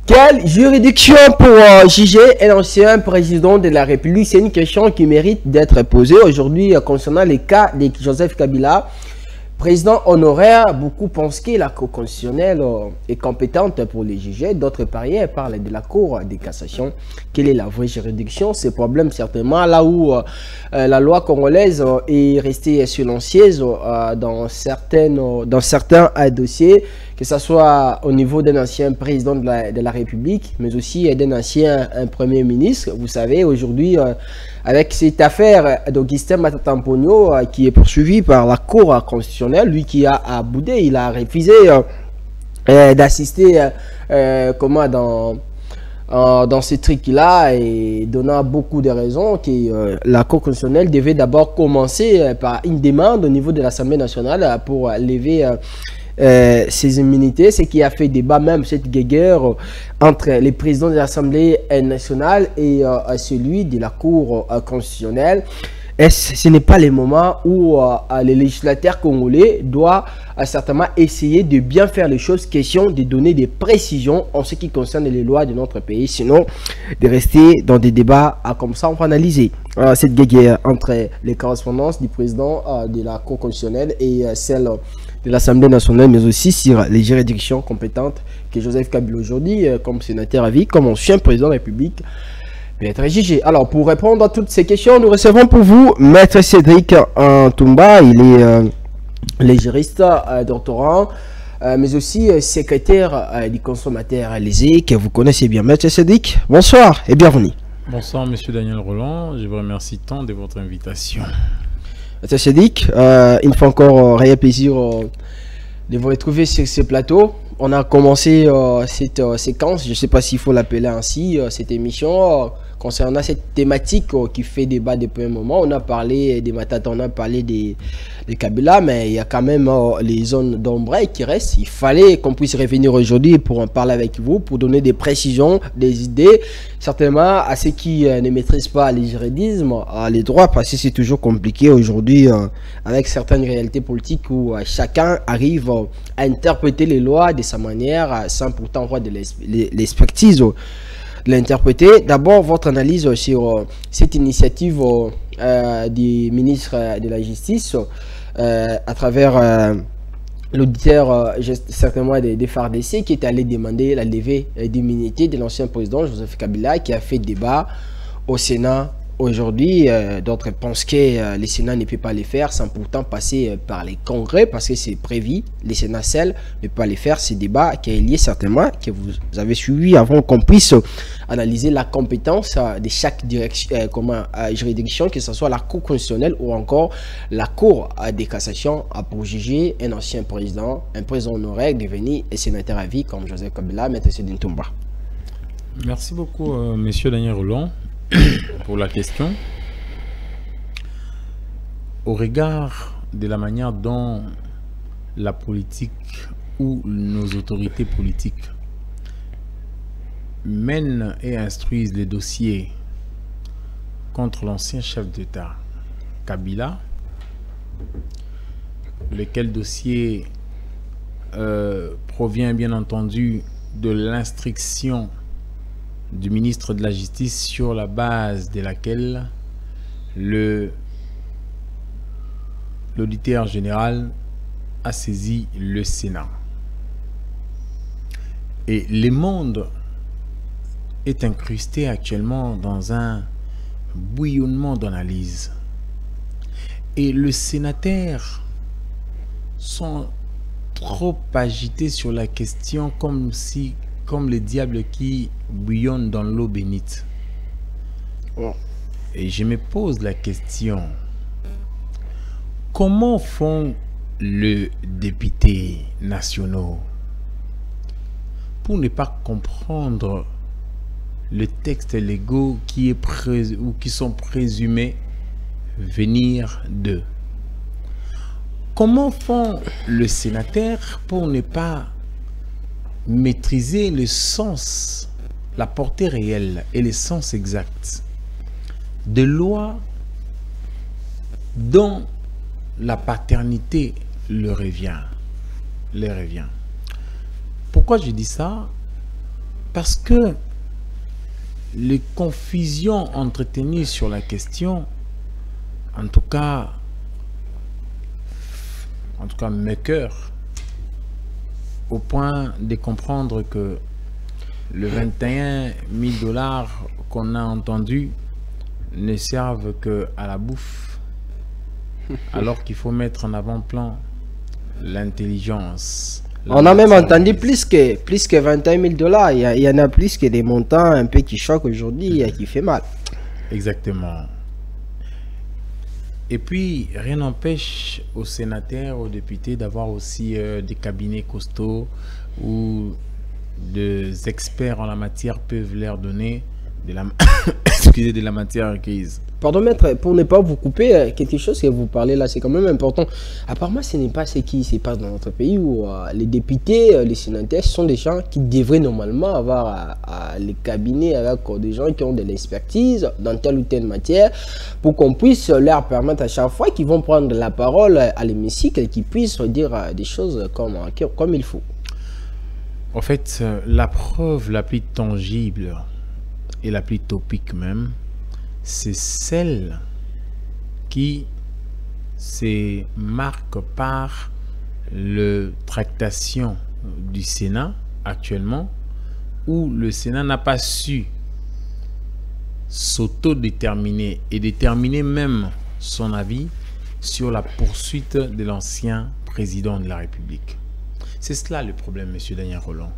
Quelle juridiction pour juger un ancien président de la République? C'est une question qui mérite d'être posée aujourd'hui concernant les cas de Joseph Kabila. Président honoraire, beaucoup pensent que la Cour constitutionnelle est compétente pour les juger. D'autres parieurs parlent de la Cour de cassation. Quelle est la vraie juridiction? Ce problème, certainement, là où la loi congolaise est restée silencieuse dans certains dossiers, que ce soit au niveau d'un ancien président de la République, mais aussi d'un ancien Premier ministre. Vous savez, aujourd'hui, avec cette affaire d'Augustin Matata Mponyo qui est poursuivi par la Cour constitutionnelle, lui qui a boudé, il a refusé d'assister dans ce truc-là, et donnant beaucoup de raisons que la Cour constitutionnelle devait d'abord commencer par une demande au niveau de l'Assemblée nationale pour lever ces immunités, ce qui a fait débat, même cette guéguerre entre les présidents de l'Assemblée nationale et celui de la Cour constitutionnelle. Et ce n'est pas le moment où le législateur congolais doit certainement essayer de bien faire les choses, question de donner des précisions en ce qui concerne les lois de notre pays, sinon de rester dans des débats comme ça. On va analyser cette guéguerre entre les correspondances du président de la Cour constitutionnelle et celle de l'Assemblée nationale, mais aussi sur les juridictions compétentes que Joseph Kabila aujourd'hui, comme sénateur à vie, comme ancien président de la République, peut être jugé. Alors, pour répondre à toutes ces questions, nous recevons pour vous Maître Cédric Ntumba. Il est juriste doctorant, mais aussi secrétaire du consommateur lésé, que vous connaissez bien. Maître Cédric, bonsoir et bienvenue. Bonsoir, monsieur Daniel Roland. Je vous remercie tant de votre invitation. Maître Cédric, il me fait encore réel plaisir de vous retrouver sur ce plateau. On a commencé cette séquence, je ne sais pas s'il faut l'appeler ainsi, cette émission concernant cette thématique qui fait débat depuis un moment. On a parlé des Matata, on a parlé des Kabila, mais il y a quand même les zones d'ombre qui restent. Il fallait qu'on puisse revenir aujourd'hui pour en parler avec vous, pour donner des précisions, des idées, certainement à ceux qui ne maîtrisent pas les juridismes, les droits, parce que c'est toujours compliqué aujourd'hui avec certaines réalités politiques où chacun arrive à interpréter les lois de sa manière sans pourtant avoir de l'expertise de l'interpréter. D'abord, votre analyse sur cette initiative du ministre de la Justice à travers l'auditeur certainement des FARDC qui est allé demander la levée d'immunité de l'ancien président Joseph Kabila, qui a fait débat au Sénat aujourd'hui. D'autres pensent que le Sénat ne peut pas les faire sans pourtant passer par les congrès, parce que c'est prévu. Le Sénat seul ne peut pas les faire. Ces débats qui est lié certainement, que vous avez suivi avant qu'on puisse analyser la compétence de chaque juridiction, que ce soit la Cour constitutionnelle ou encore la Cour de cassation, pour juger un ancien président, un président honoraire devenu sénateur à vie comme Joseph Kabila. Maître Cédric Ntumba. Merci beaucoup, monsieur Daniel Roland, pour la question. Au regard de la manière dont la politique ou nos autorités politiques mènent et instruisent les dossiers contre l'ancien chef d'État Kabila, lequel dossier provient bien entendu de l'instruction du ministre de la Justice, sur la base de laquelle l'auditeur général a saisi le Sénat. Et le monde est incrusté actuellement dans un bouillonnement d'analyse. Et les sénateurs sont trop agités sur la question comme les diables qui bouillonnent dans l'eau bénite. Oh. Et je me pose la question, comment font les députés nationaux pour ne pas comprendre les textes légaux qui sont présumés venir d'eux? Comment font les sénateurs pour ne pas maîtriser le sens, la portée réelle et le sens exact de lois dont la paternité leur revient? Pourquoi je dis ça? Parce que les confusions entretenues sur la question, en tout cas mes cœurs, au point de comprendre que le 21 000 $ qu'on a entendu ne servent qu'à la bouffe, alors qu'il faut mettre en avant-plan l'intelligence. On a même entendu plus que 21 000 $. Il y en a plus que des montants un peu qui choquent aujourd'hui et qui fait mal. Exactement. Et puis, rien n'empêche aux sénateurs, aux députés d'avoir aussi des cabinets costauds où des experts en la matière peuvent leur donner de la, excusez, de la matière requise. Pardon maître, pour ne pas vous couper, quelque chose que vous parlez là, c'est quand même important. Apparemment, ce n'est pas ce qui se passe dans notre pays où les députés, les sénateurs sont des gens qui devraient normalement avoir les cabinets avec des gens qui ont de l'expertise dans telle ou telle matière pour qu'on puisse leur permettre à chaque fois qu'ils vont prendre la parole à l'hémicycle et qu'ils puissent dire des choses comme il faut. En fait, la preuve la plus tangible et la plus topique même, c'est celle qui se marque par la tractation du Sénat actuellement, où le Sénat n'a pas su s'autodéterminer et déterminer même son avis sur la poursuite de l'ancien président de la République. C'est cela le problème, monsieur Daniel Rolland.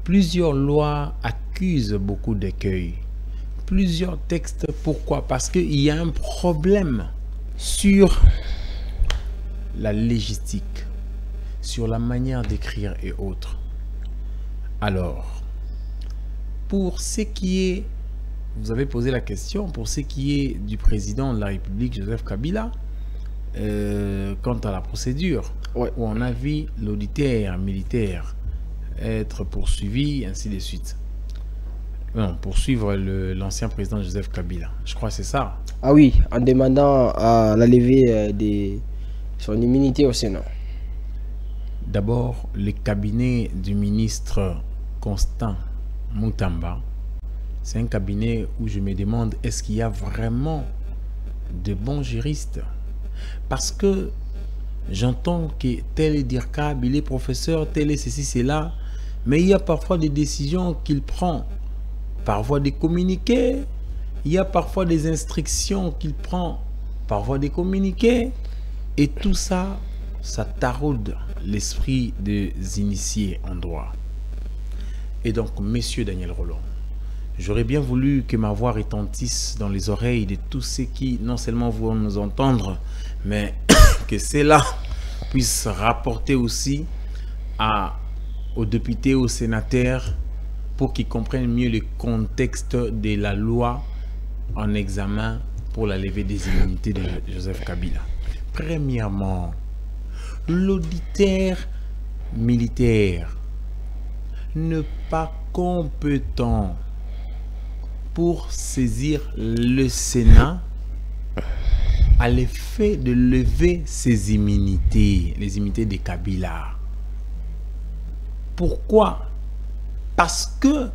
Plusieurs lois accusent beaucoup d'écueils. Plusieurs textes, pourquoi? Parce qu'il y a un problème sur la légistique, sur la manière d'écrire et autres. Alors, pour ce qui est, vous avez posé la question, pour ce qui est du président de la République, Joseph Kabila, quant à la procédure, ouais, où on a vu l'auditeur militaire être poursuivi, ainsi de suite. Non, poursuivre l'ancien président Joseph Kabila. Je crois que c'est ça. Ah oui, en demandant à la levée de son immunité au Sénat. D'abord, le cabinet du ministre Constant Moutamba, c'est un cabinet où je me demande, est-ce qu'il y a vraiment de bons juristes? Parce que j'entends que tel est Dirkab, il est professeur, tel est ceci, cela, mais il y a parfois des décisions qu'il prend par voie de communiqués, il y a parfois des instructions qu'il prend par voie de communiqués, et tout ça, ça taraude l'esprit des initiés en droit. Et donc, monsieur Daniel Rolland, j'aurais bien voulu que ma voix retentisse dans les oreilles de tous ceux qui, non seulement vont nous entendre, mais que cela puisse rapporter aussi aux députés, aux sénateurs, pour qu'ils comprennent mieux le contexte de la loi en examen pour la levée des immunités de Joseph Kabila. Premièrement, l'auditeur militaire n'est pas compétent pour saisir le Sénat à l'effet de lever ses immunités, les immunités de Kabila. Pourquoi? Parce que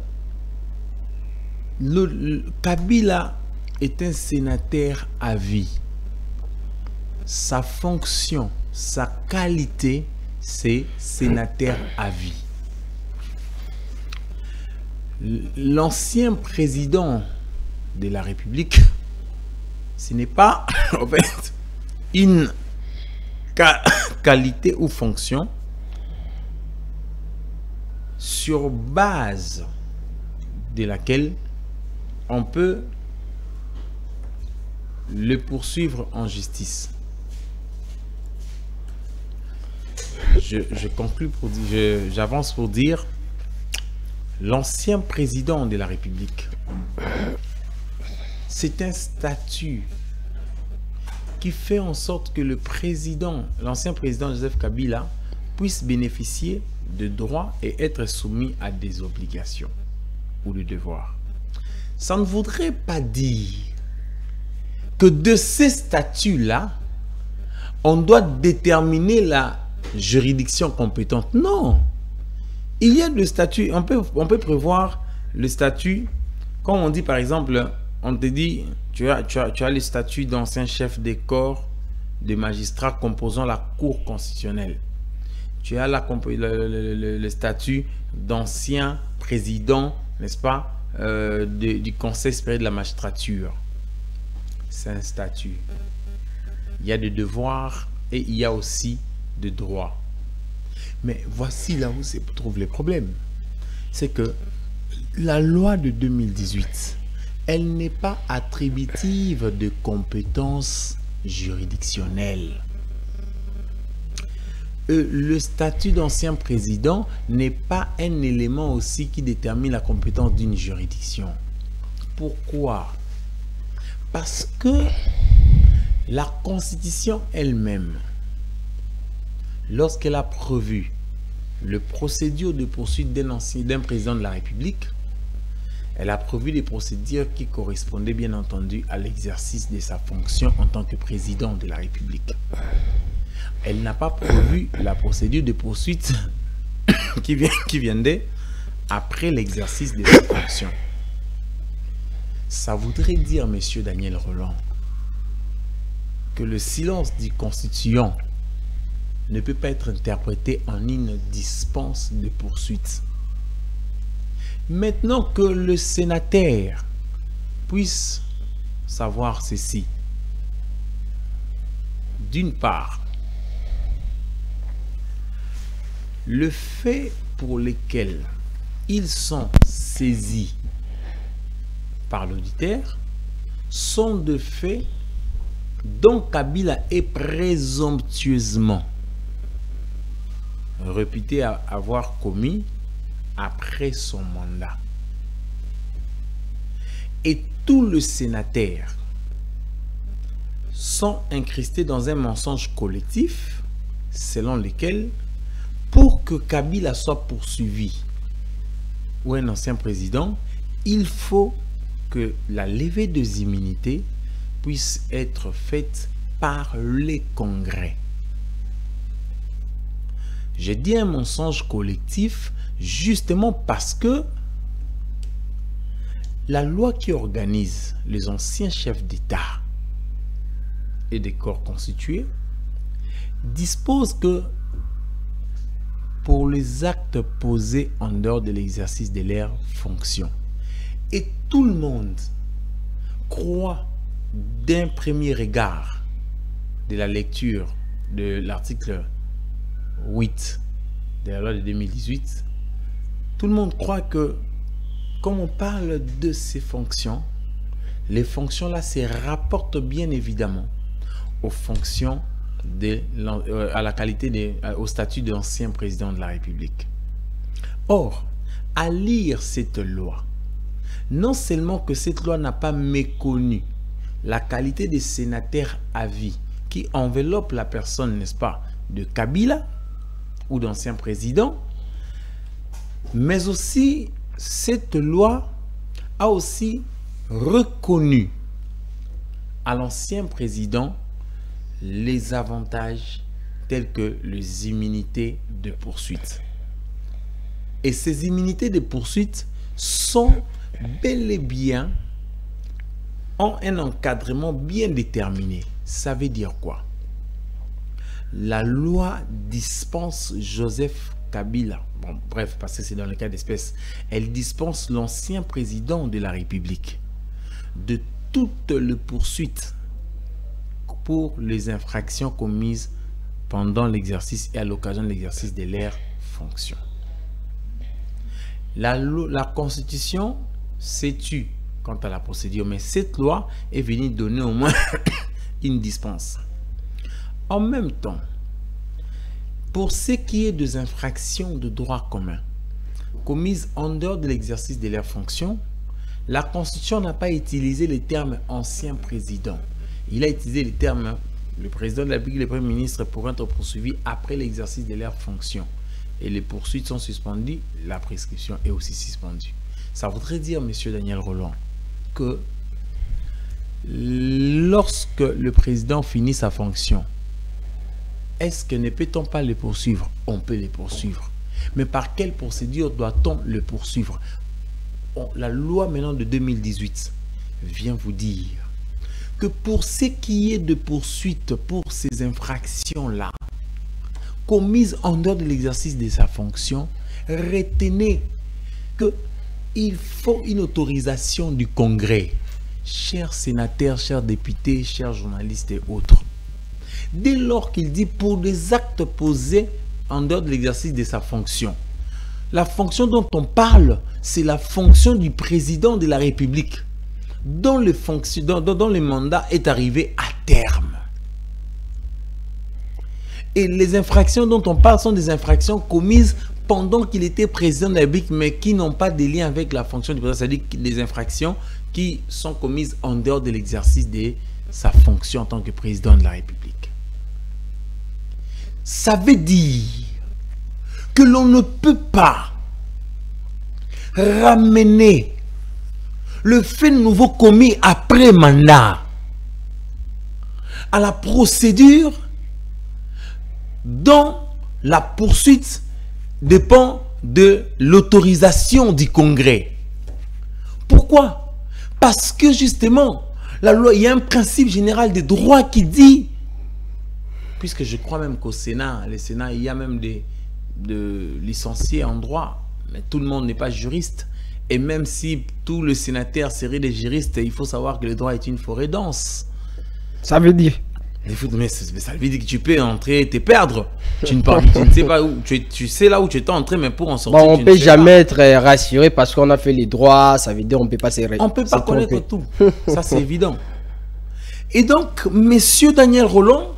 Kabila est un sénateur à vie. Sa fonction, sa qualité, c'est sénateur à vie. L'ancien président de la République, ce n'est pas en fait une qualité ou fonction sur base de laquelle on peut le poursuivre en justice. Je conclue pour dire, j'avance pour dire, l'ancien président de la République, c'est un statut qui fait en sorte que le président, l'ancien président Joseph Kabila, puisse bénéficier de droits et être soumis à des obligations ou de devoirs. Ça ne voudrait pas dire que de ces statuts-là, on doit déterminer la juridiction compétente. Non. Il y a le statut, on peut prévoir le statut, comme on dit par exemple, on te dit, tu as le statut d'ancien chef des corps de magistrats composant la Cour constitutionnelle. Tu as le statut d'ancien président, n'est-ce pas, du Conseil supérieur de la magistrature. C'est un statut. Il y a des devoirs et il y a aussi des droits. Mais voici là où se trouvent les problèmes. C'est que la loi de 2018, elle n'est pas attributive de compétences juridictionnelles. Le statut d'ancien président n'est pas un élément aussi qui détermine la compétence d'une juridiction. Pourquoi? Parce que la Constitution elle-même, lorsqu'elle a prévu le procédure de poursuite d'un président de la République, elle a prévu des procédures qui correspondaient bien entendu à l'exercice de sa fonction en tant que président de la République. Elle n'a pas prévu la procédure de poursuite qui viendrait après l'exercice de sa fonction. Ça voudrait dire, monsieur Daniel Rolland, que le silence du constituant ne peut pas être interprété en une dispense de poursuite. Maintenant que le sénateur puisse savoir ceci, d'une part, le fait pour lequel ils sont saisis par l'auditeur sont de faits dont Kabila est présomptueusement réputé avoir commis après son mandat. Et tous les sénateurs sont incrustés dans un mensonge collectif selon lequel, pour que Kabila soit poursuivi ou un ancien président, il faut que la levée des immunités puisse être faite par les congrès. J'ai dit un mensonge collectif justement parce que la loi qui organise les anciens chefs d'État et des corps constitués dispose que pour les actes posés en dehors de l'exercice de leurs fonctions, et tout le monde croit d'un premier regard de la lecture de l'article 8 de la loi de 2018, tout le monde croit que, comme on parle de ces fonctions, les fonctions là se rapportent bien évidemment aux fonctions à la qualité au statut d'ancien président de la République. Or, à lire cette loi, non seulement que cette loi n'a pas méconnu la qualité des sénateurs à vie qui enveloppe la personne, n'est-ce pas, de Kabila ou d'ancien président, mais aussi cette loi a aussi reconnu à l'ancien président les avantages tels que les immunités de poursuite. Et ces immunités de poursuite sont bel et bien ont un encadrement bien déterminé. Ça veut dire quoi? La loi dispense Joseph Kabila, bon, bref, parce que c'est dans le cas d'espèce, elle dispense l'ancien président de la République de toutes les poursuites pour les infractions commises pendant l'exercice et à l'occasion de l'exercice de leurs fonctions. La Constitution s'est tue quant à la procédure, mais cette loi est venue donner au moins une dispense. En même temps, pour ce qui est des infractions de droit commun commises en dehors de l'exercice de leurs fonctions, la Constitution n'a pas utilisé le terme ancien président. Il a utilisé le terme le président de la République et le Premier ministre pourront être poursuivis après l'exercice de leurs fonctions. Et les poursuites sont suspendues, la prescription est aussi suspendue. Ça voudrait dire, monsieur Daniel Rolland, que lorsque le président finit sa fonction, est-ce que ne peut-on pas les poursuivre? On peut les poursuivre. Mais par quelle procédure doit-on le poursuivre? La loi maintenant de 2018 vient vous dire que pour ce qui est de poursuite pour ces infractions-là, commises en dehors de l'exercice de sa fonction, retenez qu'il faut une autorisation du Congrès. Chers sénateurs, chers députés, chers journalistes et autres, dès lors qu'il dit pour des actes posés en dehors de l'exercice de sa fonction, la fonction dont on parle, c'est la fonction du président de la République, dont le mandat est arrivé à terme. Et les infractions dont on parle sont des infractions commises pendant qu'il était président de la République, mais qui n'ont pas de lien avec la fonction du président, c'est-à-dire des infractions qui sont commises en dehors de l'exercice de sa fonction en tant que président de la République. Ça veut dire que l'on ne peut pas ramener le fait nouveau commis après mandat à la procédure dont la poursuite dépend de l'autorisation du Congrès. Pourquoi? Parce que justement, la loi, il y a un principe général des droits qui dit, puisque je crois même qu'au Sénat, le Sénat, il y a même des licenciés en droit, mais tout le monde n'est pas juriste. Et même si tout le sénateur serait des juristes, il faut savoir que le droit est une forêt dense. Ça veut dire? Mais ça veut dire que tu peux entrer et te perdre. Tu ne sais pas où. Tu sais là où tu es entré, mais pour en sortir, bon, on ne peut jamais être rassuré parce qu'on a fait les droits. Ça veut dire qu'on ne peut pas se on ne peut pas connaître tout. Ça, c'est évident. Et donc, monsieur Daniel Rolland,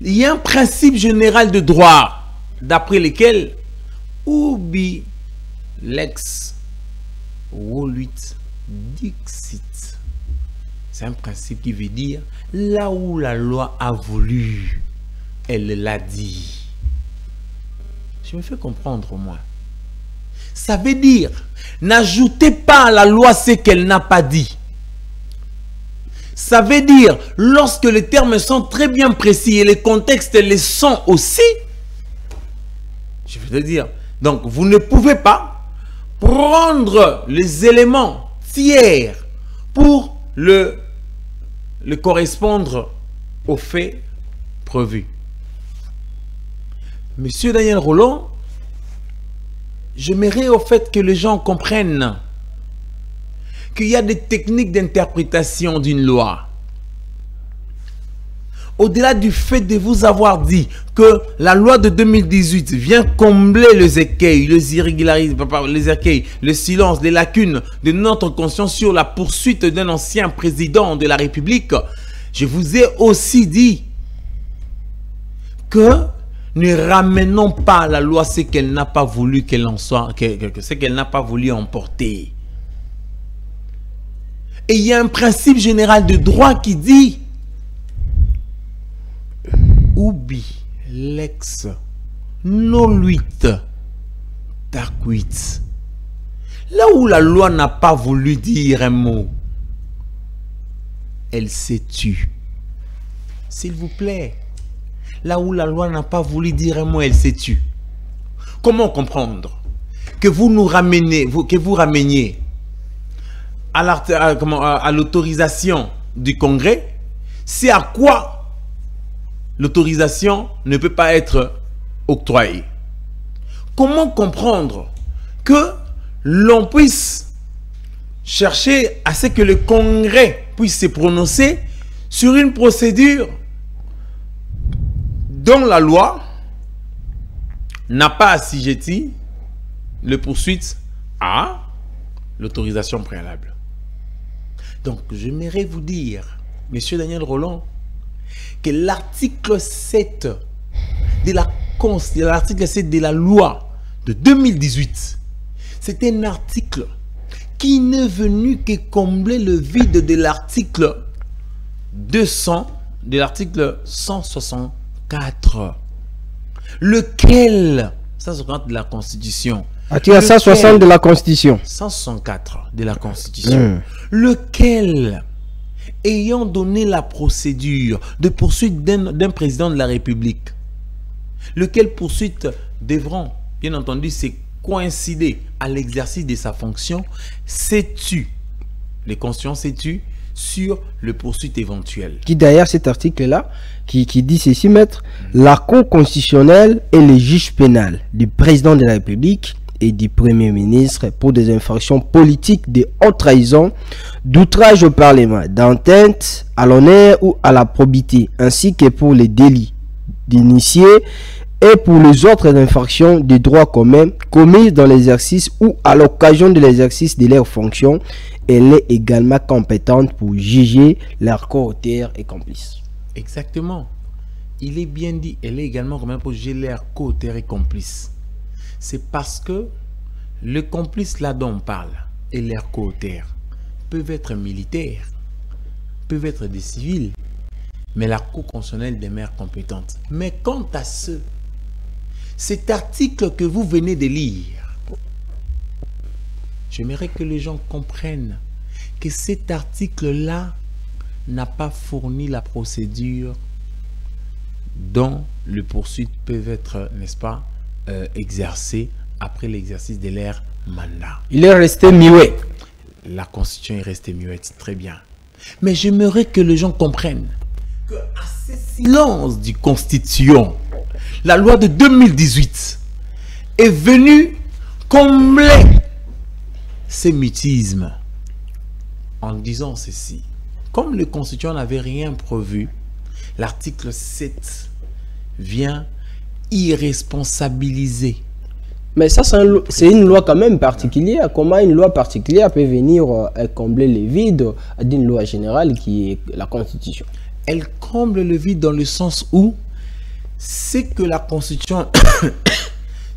il y a un principe général de droit d'après lequel ubi lex voluit dixit. C'est un principe qui veut dire là où la loi a voulu, elle l'a dit. Je me fais comprendre, moi. Ça veut dire, n'ajoutez pas à la loi ce qu'elle n'a pas dit. Ça veut dire, lorsque les termes sont très bien précis et les contextes les sont aussi, je veux te dire, donc vous ne pouvez pas prendre les éléments tiers pour le correspondre aux faits prévus. Monsieur Daniel Rolland, j'aimerais au fait que les gens comprennent qu'il y a des techniques d'interprétation d'une loi. Au-delà du fait de vous avoir dit que la loi de 2018 vient combler les écueils, les irrégularités, les écueils, le silence, les lacunes de notre conscience sur la poursuite d'un ancien président de la République, je vous ai aussi dit que ne ramenons pas la loi ce qu'elle n'a pas voulu qu'elle en soit, ce qu'elle n'a pas voulu emporter. Et il y a un principe général de droit qui dit ubi lex noluit taquit. Là où la loi n'a pas voulu dire un mot, elle s'est tue. S'il vous plaît, là où la loi n'a pas voulu dire un mot, elle s'est tue. Comment comprendre que vous nous ramenez, que vous rameniez à l'autorisation du Congrès, c'est à quoi l'autorisation ne peut pas être octroyée? Comment comprendre que l'on puisse chercher à ce que le Congrès puisse se prononcer sur une procédure dont la loi n'a pas assujetti le poursuite à l'autorisation préalable? Donc, j'aimerais vous dire, monsieur Daniel Rolland, que l'article 7 de la loi de 2018, c'est un article qui n'est venu que combler le vide de l'article 200, de l'article 164, lequel, 160 de la Constitution. Article 160 de la Constitution. 164 de la Constitution. Lequel, ayant donné la procédure de poursuite d'un président de la République, lequel poursuite devront bien entendu, c'est coïncider à l'exercice de sa fonction, s'étue, les constitutions s'étuent sur le poursuite éventuelle. Qui derrière cet article-là, qui dit ceci, maître, la Cour constitutionnelle et les juges pénals du président de la République et du Premier ministre pour des infractions politiques de haute trahison, d'outrage au Parlement, d'atteinte à l'honneur ou à la probité, ainsi que pour les délits d'initié et pour les autres infractions des droits communs commises dans l'exercice ou à l'occasion de l'exercice de leurs fonctions. Elle est également compétente pour juger leurs co-auteurs et complices. Exactement. Il est bien dit, elle est également compétente pour juger leurs co-auteurs et complices. C'est parce que le complice là dont on parle et leurs co-auteurs peuvent être militaires, peuvent être des civils, mais la Cour constitutionnelle demeure compétente. Mais quant à cet article que vous venez de lire, j'aimerais que les gens comprennent que cet article-là n'a pas fourni la procédure dont les poursuites peuvent être, n'est-ce pas, exercées après l'exercice de leur mandat. Il est resté muet. La Constitution est restée muette, très bien. Mais j'aimerais que les gens comprennent que à ce silence du Constituant, la loi de 2018 est venue combler ces mutismes en disant ceci. Comme le Constituant n'avait rien prévu, l'article 7 vient irresponsabiliser. Mais ça, c'est une loi quand même particulière. Comment une loi particulière peut venir combler les vides d'une loi générale qui est la Constitution? Elle comble le vide dans le sens où c'est que la Constitution,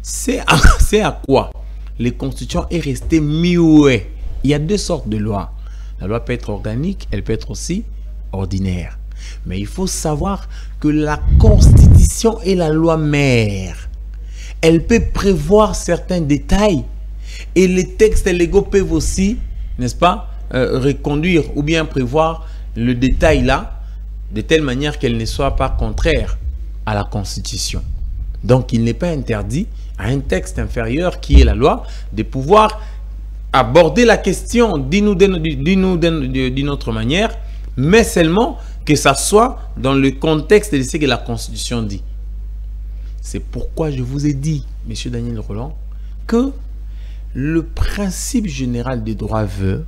c'est à quoi le Constituant est resté muet. Il y a deux sortes de lois. La loi peut être organique, elle peut être aussi ordinaire. Mais il faut savoir que la Constitution est la loi mère. Elle peut prévoir certains détails et les textes légaux peuvent aussi, n'est-ce pas, reconduire ou bien prévoir le détail là de telle manière qu'elle ne soit pas contraire à la Constitution. Donc il n'est pas interdit à un texte inférieur qui est la loi de pouvoir aborder la question d'une autre manière, mais seulement que ça soit dans le contexte de ce que la Constitution dit. C'est pourquoi je vous ai dit, monsieur Daniel Roland, que le principe général des droits veut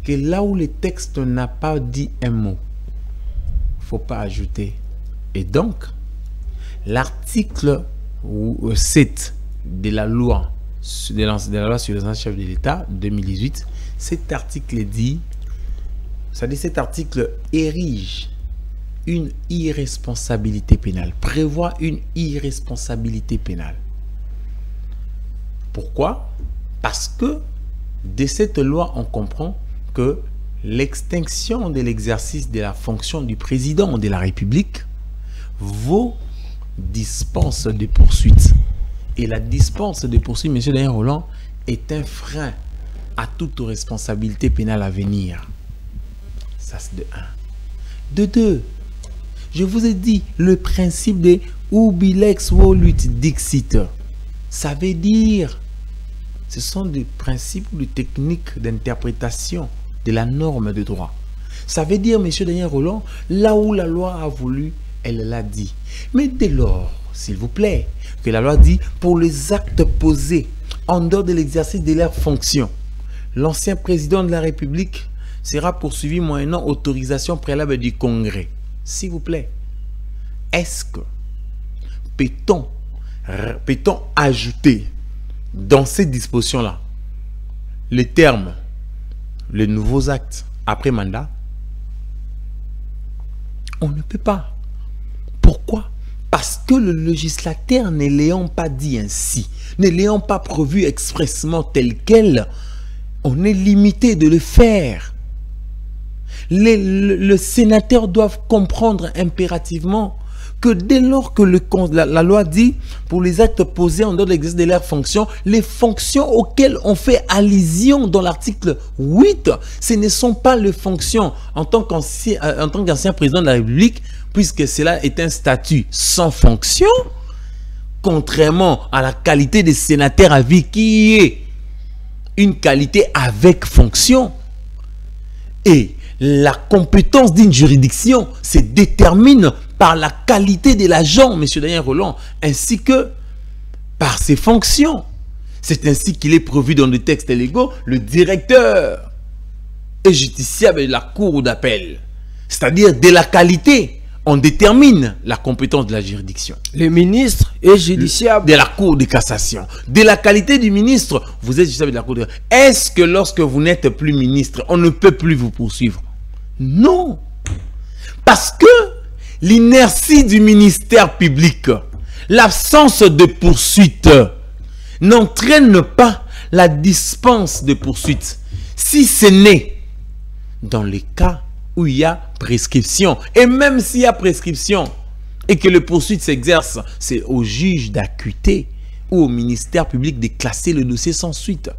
que là où le texte n'a pas dit un mot, il ne faut pas ajouter. Et donc, l'article 7 de la loi sur les anciens chefs de l'État 2018, cet article dit, c'est-à-dire cet article érige une irresponsabilité pénale, prévoit une irresponsabilité pénale. Pourquoi? Parce que de cette loi, on comprend que l'extinction de l'exercice de la fonction du président de la République vaut dispense de poursuite. Et la dispense de poursuite, M. Daniel Roland, est un frein à toute responsabilité pénale à venir. Ça, c'est de 1. De 2, je vous ai dit le principe de ubilex volut dixit. Ça veut dire, ce sont des principes ou des techniques d'interprétation de la norme de droit. Ça veut dire, M. Daniel Roland, là où la loi a voulu, elle l'a dit. Mais dès lors, s'il vous plaît, que la loi dit pour les actes posés en dehors de l'exercice de leurs fonctions, l'ancien président de la République sera poursuivi moyennant autorisation préalable du Congrès. S'il vous plaît, est-ce que peut-on ajouter dans ces dispositions-là les termes, les nouveaux actes après mandat? On ne peut pas. Pourquoi? Parce que le législateur ne l'ayant pas dit ainsi, ne l'ayant pas prévu expressement tel quel, on est limité de le faire. Les sénateurs doivent comprendre impérativement que dès lors que la loi dit pour les actes posés en dehors de l'exercice de leurs fonctions, les fonctions auxquelles on fait allusion dans l'article 8, ce ne sont pas les fonctions en tant qu'ancien président de la République, puisque cela est un statut sans fonction. contrairement à la qualité des sénateurs à vie qui est une qualité avec fonction. Et la compétence d'une juridiction se détermine par la qualité de l'agent, M. Daniel Rolland, ainsi que par ses fonctions. C'est ainsi qu'il est prévu dans les textes légaux, le directeur est justiciable de la cour d'appel. C'est-à-dire, de la qualité, on détermine la compétence de la juridiction. Le ministre est justiciable de la cour de cassation. De la qualité du ministre, vous êtes justiciable de la cour de cassation. Est-ce que lorsque vous n'êtes plus ministre, on ne peut plus vous poursuivre? Non. Parce que l'inertie du ministère public, l'absence de poursuite, n'entraîne pas la dispense de poursuite. Si ce n'est dans les cas où il y a prescription. Et même s'il y a prescription et que le poursuite s'exerce, c'est au juge d'acuité ou au ministère public de classer le dossier sans suite.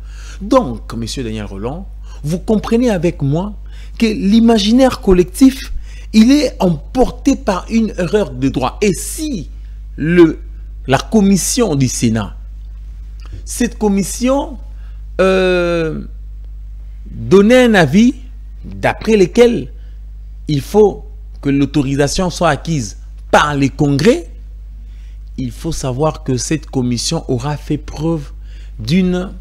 Donc, M. Daniel Rolland, vous comprenez avec moi que l'imaginaire collectif, il est emporté par une erreur de droit. Et si la commission du Sénat, cette commission donnait un avis d'après lequel il faut que l'autorisation soit acquise par les congrès, il faut savoir que cette commission aura fait preuve d'une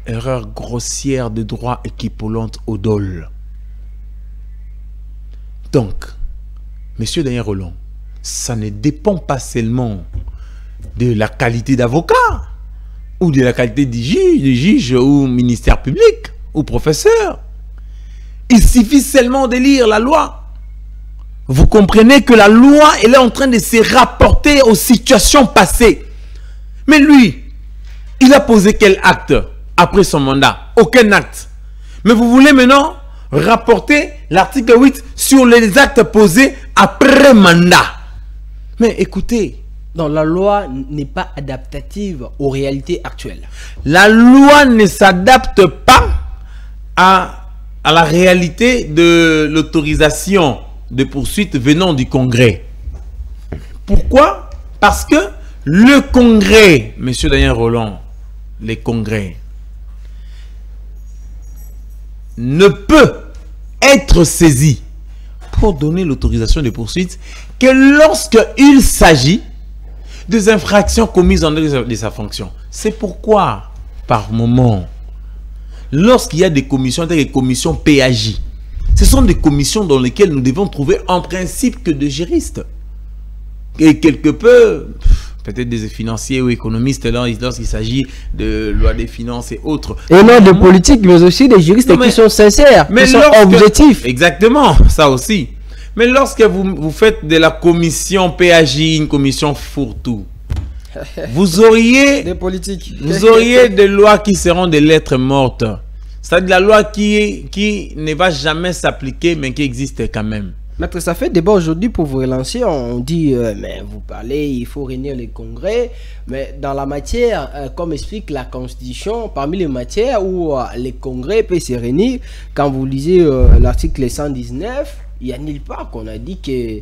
erreur grossière de droit équivalente au dol. Donc, M. Daniel Rolland, ça ne dépend pas seulement de la qualité d'avocat ou de la qualité du juge ou ministère public ou professeur. Il suffit seulement de lire la loi. Vous comprenez que la loi, elle est en train de se rapporter aux situations passées. Mais lui, il a posé quel acte après son mandat? Aucun acte. Mais vous voulez maintenant rapporter l'article 8 sur les actes posés après mandat. Mais écoutez. Donc la loi n'est pas adaptative aux réalités actuelles. La loi ne s'adapte pas à la réalité de l'autorisation de poursuite venant du Congrès. Pourquoi? Parce que le Congrès, M. Daniel Rolland, les congrès, ne peut être saisi pour donner l'autorisation de poursuite que lorsqu'il s'agit des infractions commises en dehors de sa fonction. C'est pourquoi, par moment, lorsqu'il y a des commissions, des commissions PAJ, ce sont des commissions dans lesquelles nous devons trouver en principe que des juristes. Et quelque peu, peut-être des financiers ou économistes, lorsqu'il s'agit de loi des finances et autres. Et non de politique, mais aussi des juristes qui sont sincères, qui sont objectifs. Exactement, ça aussi. Mais lorsque vous faites de la commission PAJ une commission fourre-tout, vous auriez des politiques. Vous auriez des lois qui seront des lettres mortes. C'est-à-dire la loi qui ne va jamais s'appliquer, mais qui existe quand même. Maître, ça fait débat aujourd'hui pour vous relancer. On dit, mais vous parlez, il faut réunir les congrès. Mais dans la matière, comme explique la Constitution, parmi les matières où les congrès peuvent se réunir, quand vous lisez l'article 119, il n'y a nulle part qu'on a dit que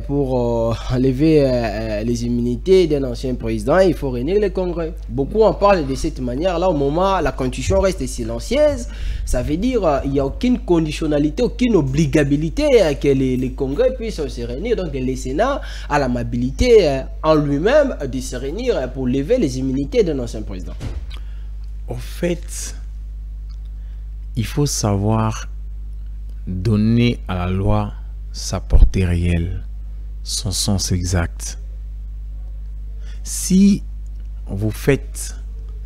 pour enlever les immunités d'un ancien président, il faut réunir les congrès. Beaucoup en parlent de cette manière-là. Au moment, la Constitution reste silencieuse. Ça veut dire qu'il n'y a aucune conditionnalité, aucune obligabilité que les congrès puissent se réunir. Donc le Sénat a l'amabilité en lui-même de se réunir pour lever les immunités d'un ancien président. Au fait, il faut savoir donner à la loi sa portée réelle, son sens exact. Si vous faites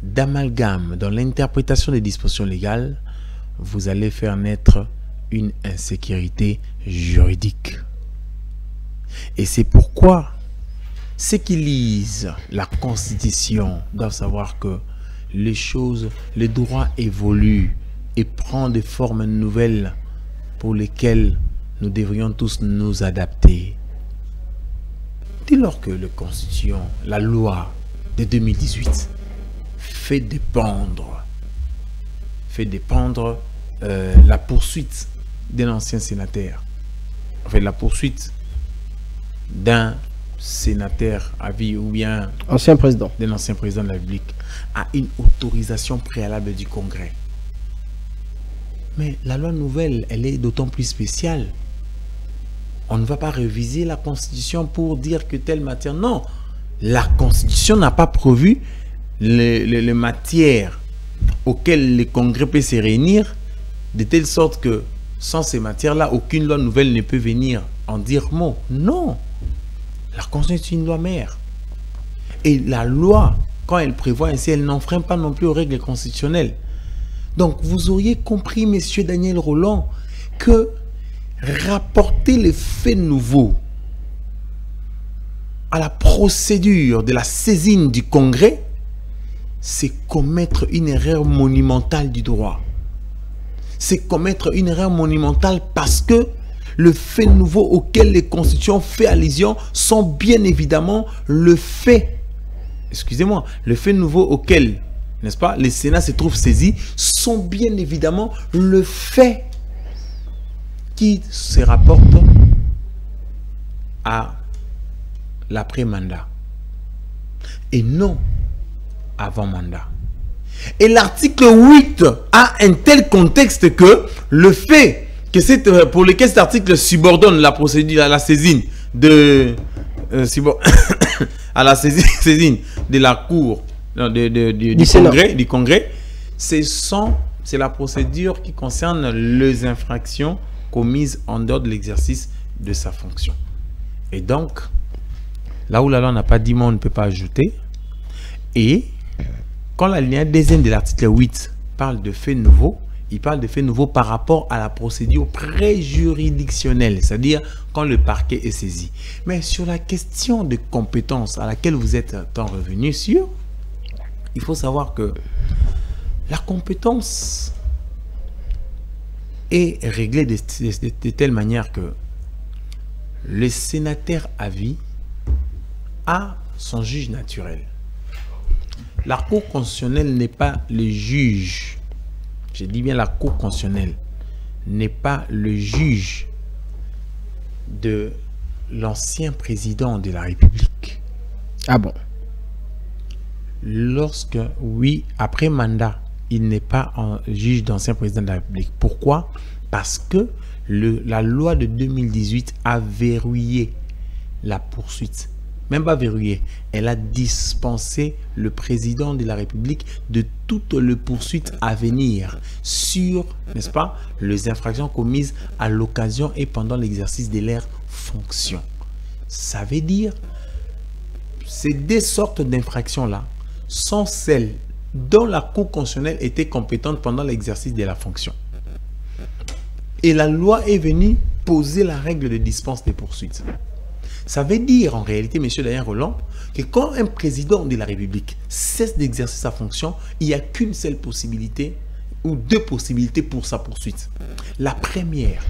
d'amalgame dans l'interprétation des dispositions légales, vous allez faire naître une insécurité juridique. Et c'est pourquoi ceux qui lisent la Constitution doivent savoir que les choses, les droits évoluent et prennent des formes nouvelles pour lesquelles nous devrions tous nous adapter. Dès lors que la Constitution, la loi de 2018 fait dépendre la poursuite d'un ancien sénateur, en fait la poursuite d'un sénateur à vie ou bien ancien président d'un ancien président de la République a une autorisation préalable du Congrès. Mais la loi nouvelle, elle est d'autant plus spéciale. On ne va pas réviser la Constitution pour dire que telle matière... Non, la Constitution n'a pas prévu les matières auxquelles le Congrès peut se réunir, de telle sorte que sans ces matières-là, aucune loi nouvelle ne peut venir en dire mot. Non, la Constitution est une loi mère. Et la loi, quand elle prévoit ainsi, elle n'enfreint pas non plus aux règles constitutionnelles. Donc, vous auriez compris, monsieur Daniel Rolland, que rapporter les faits nouveaux à la procédure de la saisine du Congrès, c'est commettre une erreur monumentale du droit. C'est commettre une erreur monumentale parce que le fait nouveau auquel les constitutions font allusion sont bien évidemment le fait, excusez-moi, le fait nouveau auquel, n'est-ce pas, le Sénat se trouve saisi, sont bien évidemment le fait qui se rapporte à l'après-mandat et non avant-mandat. Et l'article 8 a un tel contexte que le fait que pour lequel cet article subordonne la procédure à la saisine de à la saisine de la Cour du Congrès, c'est la procédure qui concerne les infractions commises en dehors de l'exercice de sa fonction. Et donc, là où la loi n'a pas dit, mais on ne peut pas ajouter. Et quand la ligne deuxième de l'article 8 parle de faits nouveaux, il parle de faits nouveaux par rapport à la procédure préjuridictionnelle, c'est-à-dire quand le parquet est saisi. Mais sur la question de compétence à laquelle vous êtes tant revenu sur, il faut savoir que la compétence est réglée de telle manière que le sénateur à vie a son juge naturel. La Cour constitutionnelle n'est pas le juge. Je dis bien la Cour constitutionnelle n'est pas le juge de l'ancien président de la République. Ah bon? Lorsque, oui, après mandat, il n'est pas un juge d'ancien président de la République. Pourquoi? Parce que la loi de 2018 a verrouillé la poursuite. Même pas verrouillé, elle a dispensé le président de la République de toutes les poursuites à venir sur, n'est-ce pas, les infractions commises à l'occasion et pendant l'exercice de leurs fonctions. Ça veut dire, ces deux sortes d'infractions-là sont celles dont la Cour constitutionnelle était compétente pendant l'exercice de la fonction. Et la loi est venue poser la règle de dispense des poursuites. Ça veut dire en réalité, monsieur Daniel Rolland, que quand un président de la République cesse d'exercer sa fonction, il n'y a qu'une seule possibilité ou deux possibilités pour sa poursuite. La première,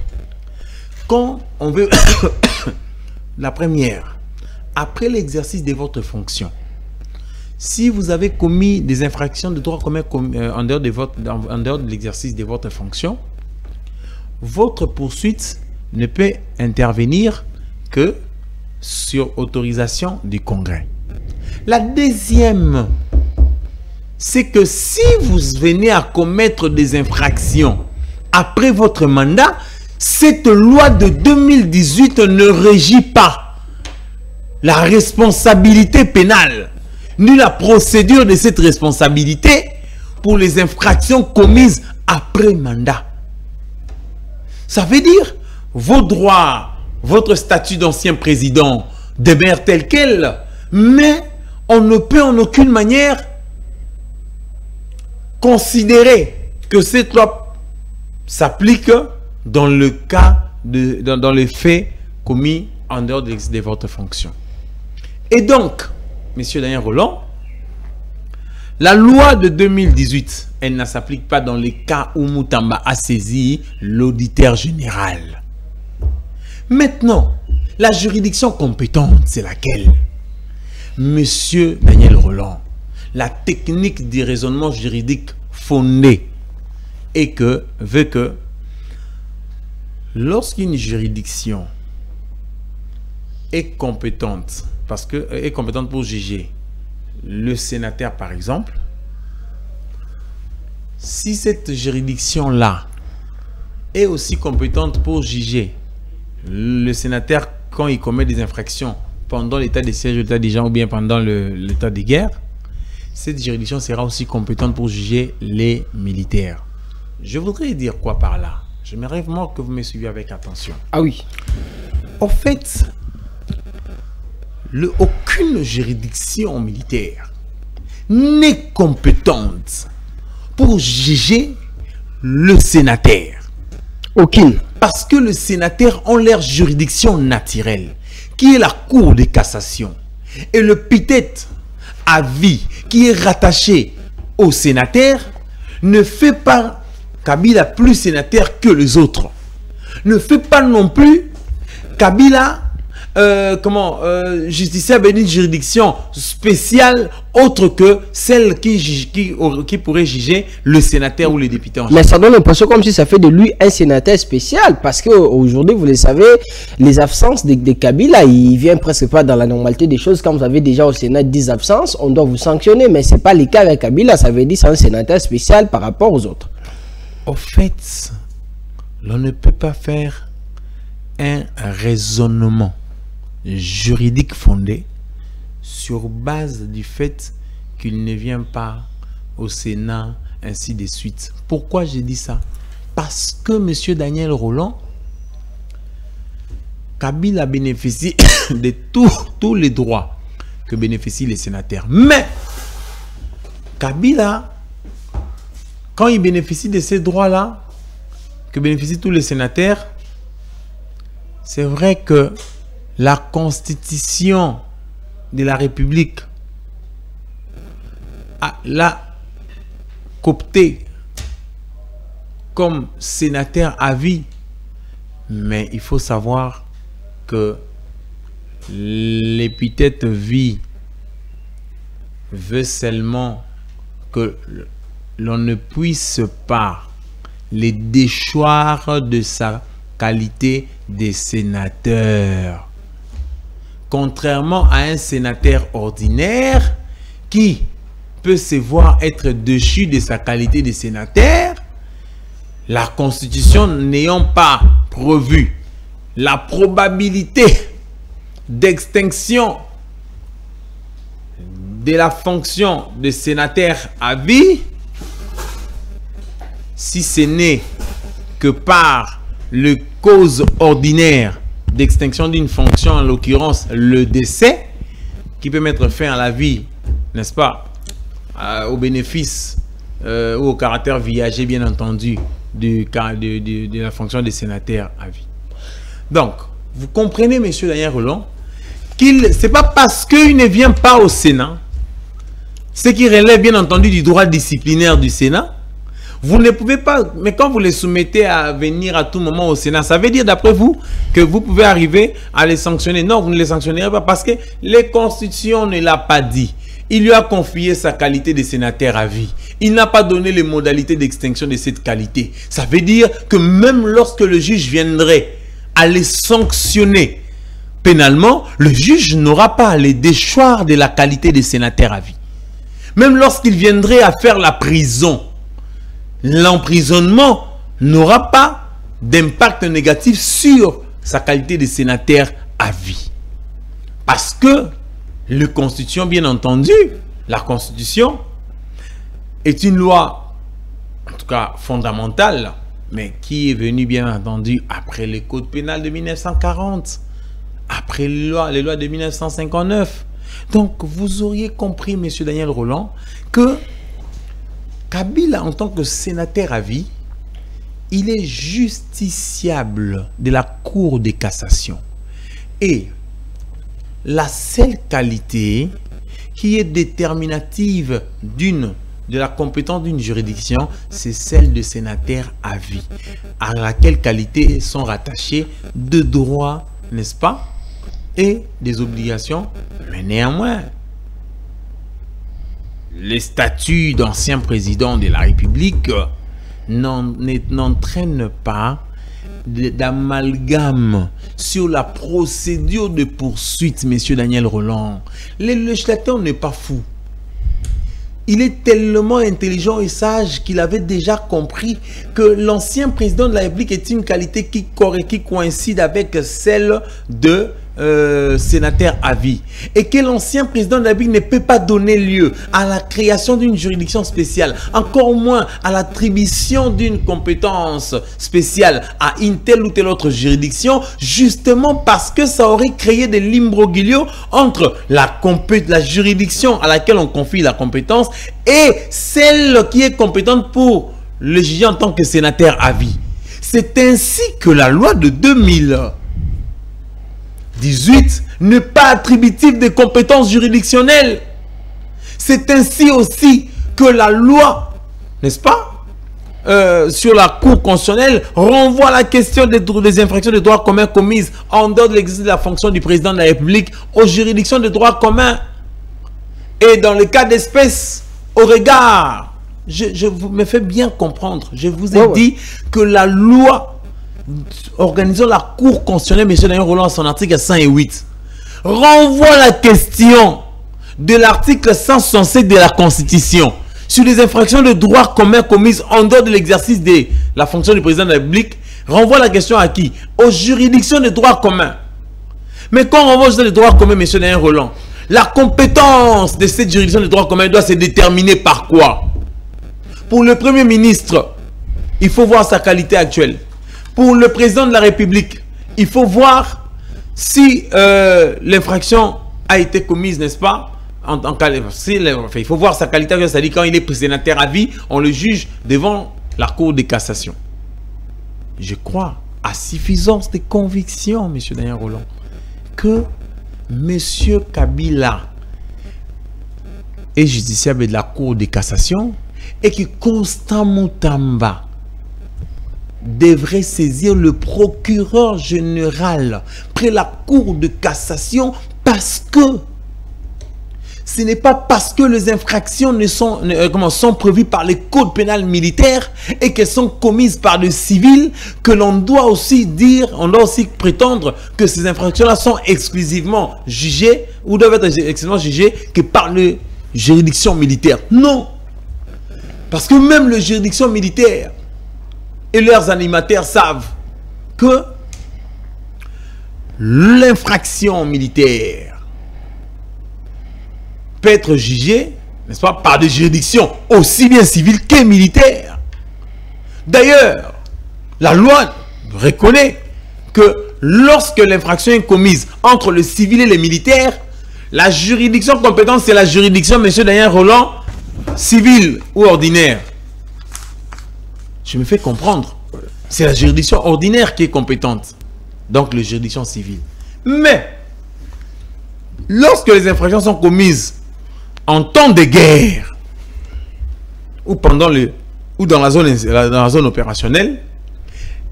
quand on veut... la première, après l'exercice de votre fonction, si vous avez commis des infractions de droit commun en dehors de l'exercice de votre fonction, votre poursuite ne peut intervenir que sur autorisation du Congrès. La deuxième, c'est que si vous venez à commettre des infractions après votre mandat, cette loi de 2018 ne régit pas la responsabilité pénale, ni la procédure de cette responsabilité pour les infractions commises après mandat. Ça veut dire vos droits, votre statut d'ancien président demeure tel quel, mais on ne peut en aucune manière considérer que cette loi s'applique dans le cas dans les faits commis en dehors de votre fonction. Et donc, monsieur Daniel Rolland, la loi de 2018, elle ne s'applique pas dans les cas où Moutamba a saisi l'auditeur général. Maintenant, la juridiction compétente, c'est laquelle? Monsieur Daniel Rolland, la technique du raisonnement juridique fondé veut que lorsqu'une juridiction est compétente parce que est compétente pour juger le sénateur, par exemple, si cette juridiction-là est aussi compétente pour juger le sénateur quand il commet des infractions pendant l'état de siège, l'état des gens ou bien pendant l'état de guerre, cette juridiction sera aussi compétente pour juger les militaires. Je voudrais dire quoi par là? J'aimerais vraiment que vous me suiviez avec attention. Ah oui. En fait, aucune juridiction militaire n'est compétente pour juger le sénateur. Aucune. Parce que les sénateurs ont leur juridiction naturelle, qui est la Cour de cassation. Et le peut-être avis qui est rattaché au sénateur ne fait pas Kabila plus sénateur que les autres. Ne fait pas non plus Kabila justiciable d'une juridiction spéciale autre que celle qui pourrait juger le sénateur ou le député en Mais ça donne l'impression comme si ça fait de lui un sénateur spécial, parce qu'aujourd'hui, vous le savez, les absences de Kabila, il vient presque pas dans la normalité des choses. Quand vous avez déjà au Sénat 10 absences, on doit vous sanctionner, mais c'est pas le cas avec Kabila. Ça veut dire c'est un sénateur spécial par rapport aux autres. Au fait, l'on ne peut pas faire un raisonnement juridique fondé sur base du fait qu'il ne vient pas au Sénat, ainsi de suite. Pourquoi j'ai dit ça? Parce que M. Daniel Roland, Kabila bénéficie de tous les droits que bénéficient les sénateurs. Mais Kabila, quand il bénéficie de ces droits-là, que bénéficient tous les sénateurs, c'est vrai que la Constitution de la République l'a coopté comme sénateur à vie. Mais il faut savoir que l'épithète vie veut seulement que l'on ne puisse pas les déchoir de sa qualité de sénateur. Contrairement à un sénateur ordinaire qui peut se voir être déchu de sa qualité de sénateur, la Constitution n'ayant pas prévu la probabilité d'extinction de la fonction de sénateur à vie, si ce n'est que par le cause ordinaire d'extinction d'une fonction, en l'occurrence le décès, qui peut mettre fin à la vie, n'est-ce pas, au bénéfice ou au caractère viager, bien entendu, de la fonction de sénateur à vie. Donc, vous comprenez, monsieur Daniel Roland, qu'il c'est pas parce qu'il ne vient pas au Sénat, ce qui relève bien entendu du droit disciplinaire du Sénat, vous ne pouvez pas, mais quand vous les soumettez à venir à tout moment au Sénat, ça veut dire d'après vous que vous pouvez arriver à les sanctionner. Non, vous ne les sanctionnerez pas parce que les constitutions ne l'a pas dit. Il lui a confié sa qualité de sénateur à vie. Il n'a pas donné les modalités d'extinction de cette qualité. Ça veut dire que même lorsque le juge viendrait à les sanctionner pénalement, le juge n'aura pas à les déchoir de la qualité de sénateur à vie. Même lorsqu'il viendrait à faire la prison, l'emprisonnement n'aura pas d'impact négatif sur sa qualité de sénateur à vie. Parce que la Constitution, bien entendu, la Constitution est une loi, en tout cas fondamentale, mais qui est venue, bien entendu, après le Code pénal de 1940, après les lois de 1959. Donc, vous auriez compris, monsieur Daniel Roland, que Kabila, en tant que sénateur à vie, il est justiciable de la Cour de cassation. Et la seule qualité qui est déterminative de la compétence d'une juridiction, c'est celle de sénateur à vie, à laquelle qualité sont rattachés de droits, n'est-ce pas, et des obligations, mais néanmoins, les statuts d'ancien président de la République n'entraînent pas d'amalgame sur la procédure de poursuite, monsieur Daniel Rolland. Le législateur n'est pas fou. Il est tellement intelligent et sage qu'il avait déjà compris que l'ancien président de la République est une qualité qui coïncide avec celle de sénateur à vie. Et que l'ancien président de la République ne peut pas donner lieu à la création d'une juridiction spéciale, encore moins à l'attribution d'une compétence spéciale à une telle ou telle autre juridiction, justement parce que ça aurait créé des l'imbroglio entre la juridiction à laquelle on confie la compétence et celle qui est compétente pour le juger en tant que sénateur à vie. C'est ainsi que la loi de 2018 n'est pas attributive des compétences juridictionnelles. C'est ainsi aussi que la loi, n'est-ce pas, sur la Cour constitutionnelle renvoie la question des infractions de droit commun commises en dehors de l'exercice de la fonction du président de la République aux juridictions de droit commun. Et dans le cas d'espèce, au regard, je vous me fais bien comprendre, je vous ai dit que la loi organisant la Cour constitutionnelle, M. Daniel Rolland, son article 108, renvoie la question de l'article 167 de la Constitution sur les infractions de droit commun commises en dehors de l'exercice de la fonction du président de la République. Renvoie la question à qui? Aux juridictions de droit commun. Mais quand on renvoie aux juridictions de droit commun, M. Daniel Rolland, la compétence de cette juridiction de droit commun doit se déterminer par quoi? Pour le Premier ministre, il faut voir sa qualité actuelle. Pour le président de la République, il faut voir si l'infraction a été commise, n'est-ce pas? Il faut voir sa qualité, c'est-à-dire quand il est sénateur à vie, on le juge devant la Cour de cassation. Je crois à suffisance de conviction, M. Daniel Rolland, que M. Kabila est justiciable de la Cour de cassation et que Constant Moutamba devrait saisir le procureur général près la Cour de cassation, parce que ce n'est pas parce que les infractions sont prévues par les codes pénals militaires et qu'elles sont commises par des civils que l'on doit aussi prétendre que ces infractions-là sont exclusivement jugées ou doivent être exclusivement jugées que par les juridictions militaires. Non! Parce que même les juridictions militaires et leurs animateurs savent que l'infraction militaire peut être jugée, n'est-ce pas, par des juridictions aussi bien civiles que militaires. D'ailleurs, la loi reconnaît que lorsque l'infraction est commise entre le civil et les militaires, la juridiction compétente, c'est la juridiction, M. Daniel Rolland, civile ou ordinaire. Je me fais comprendre. C'est la juridiction ordinaire qui est compétente. Donc, la juridiction civile. Mais, lorsque les infractions sont commises en temps de guerre ou dans la zone opérationnelle,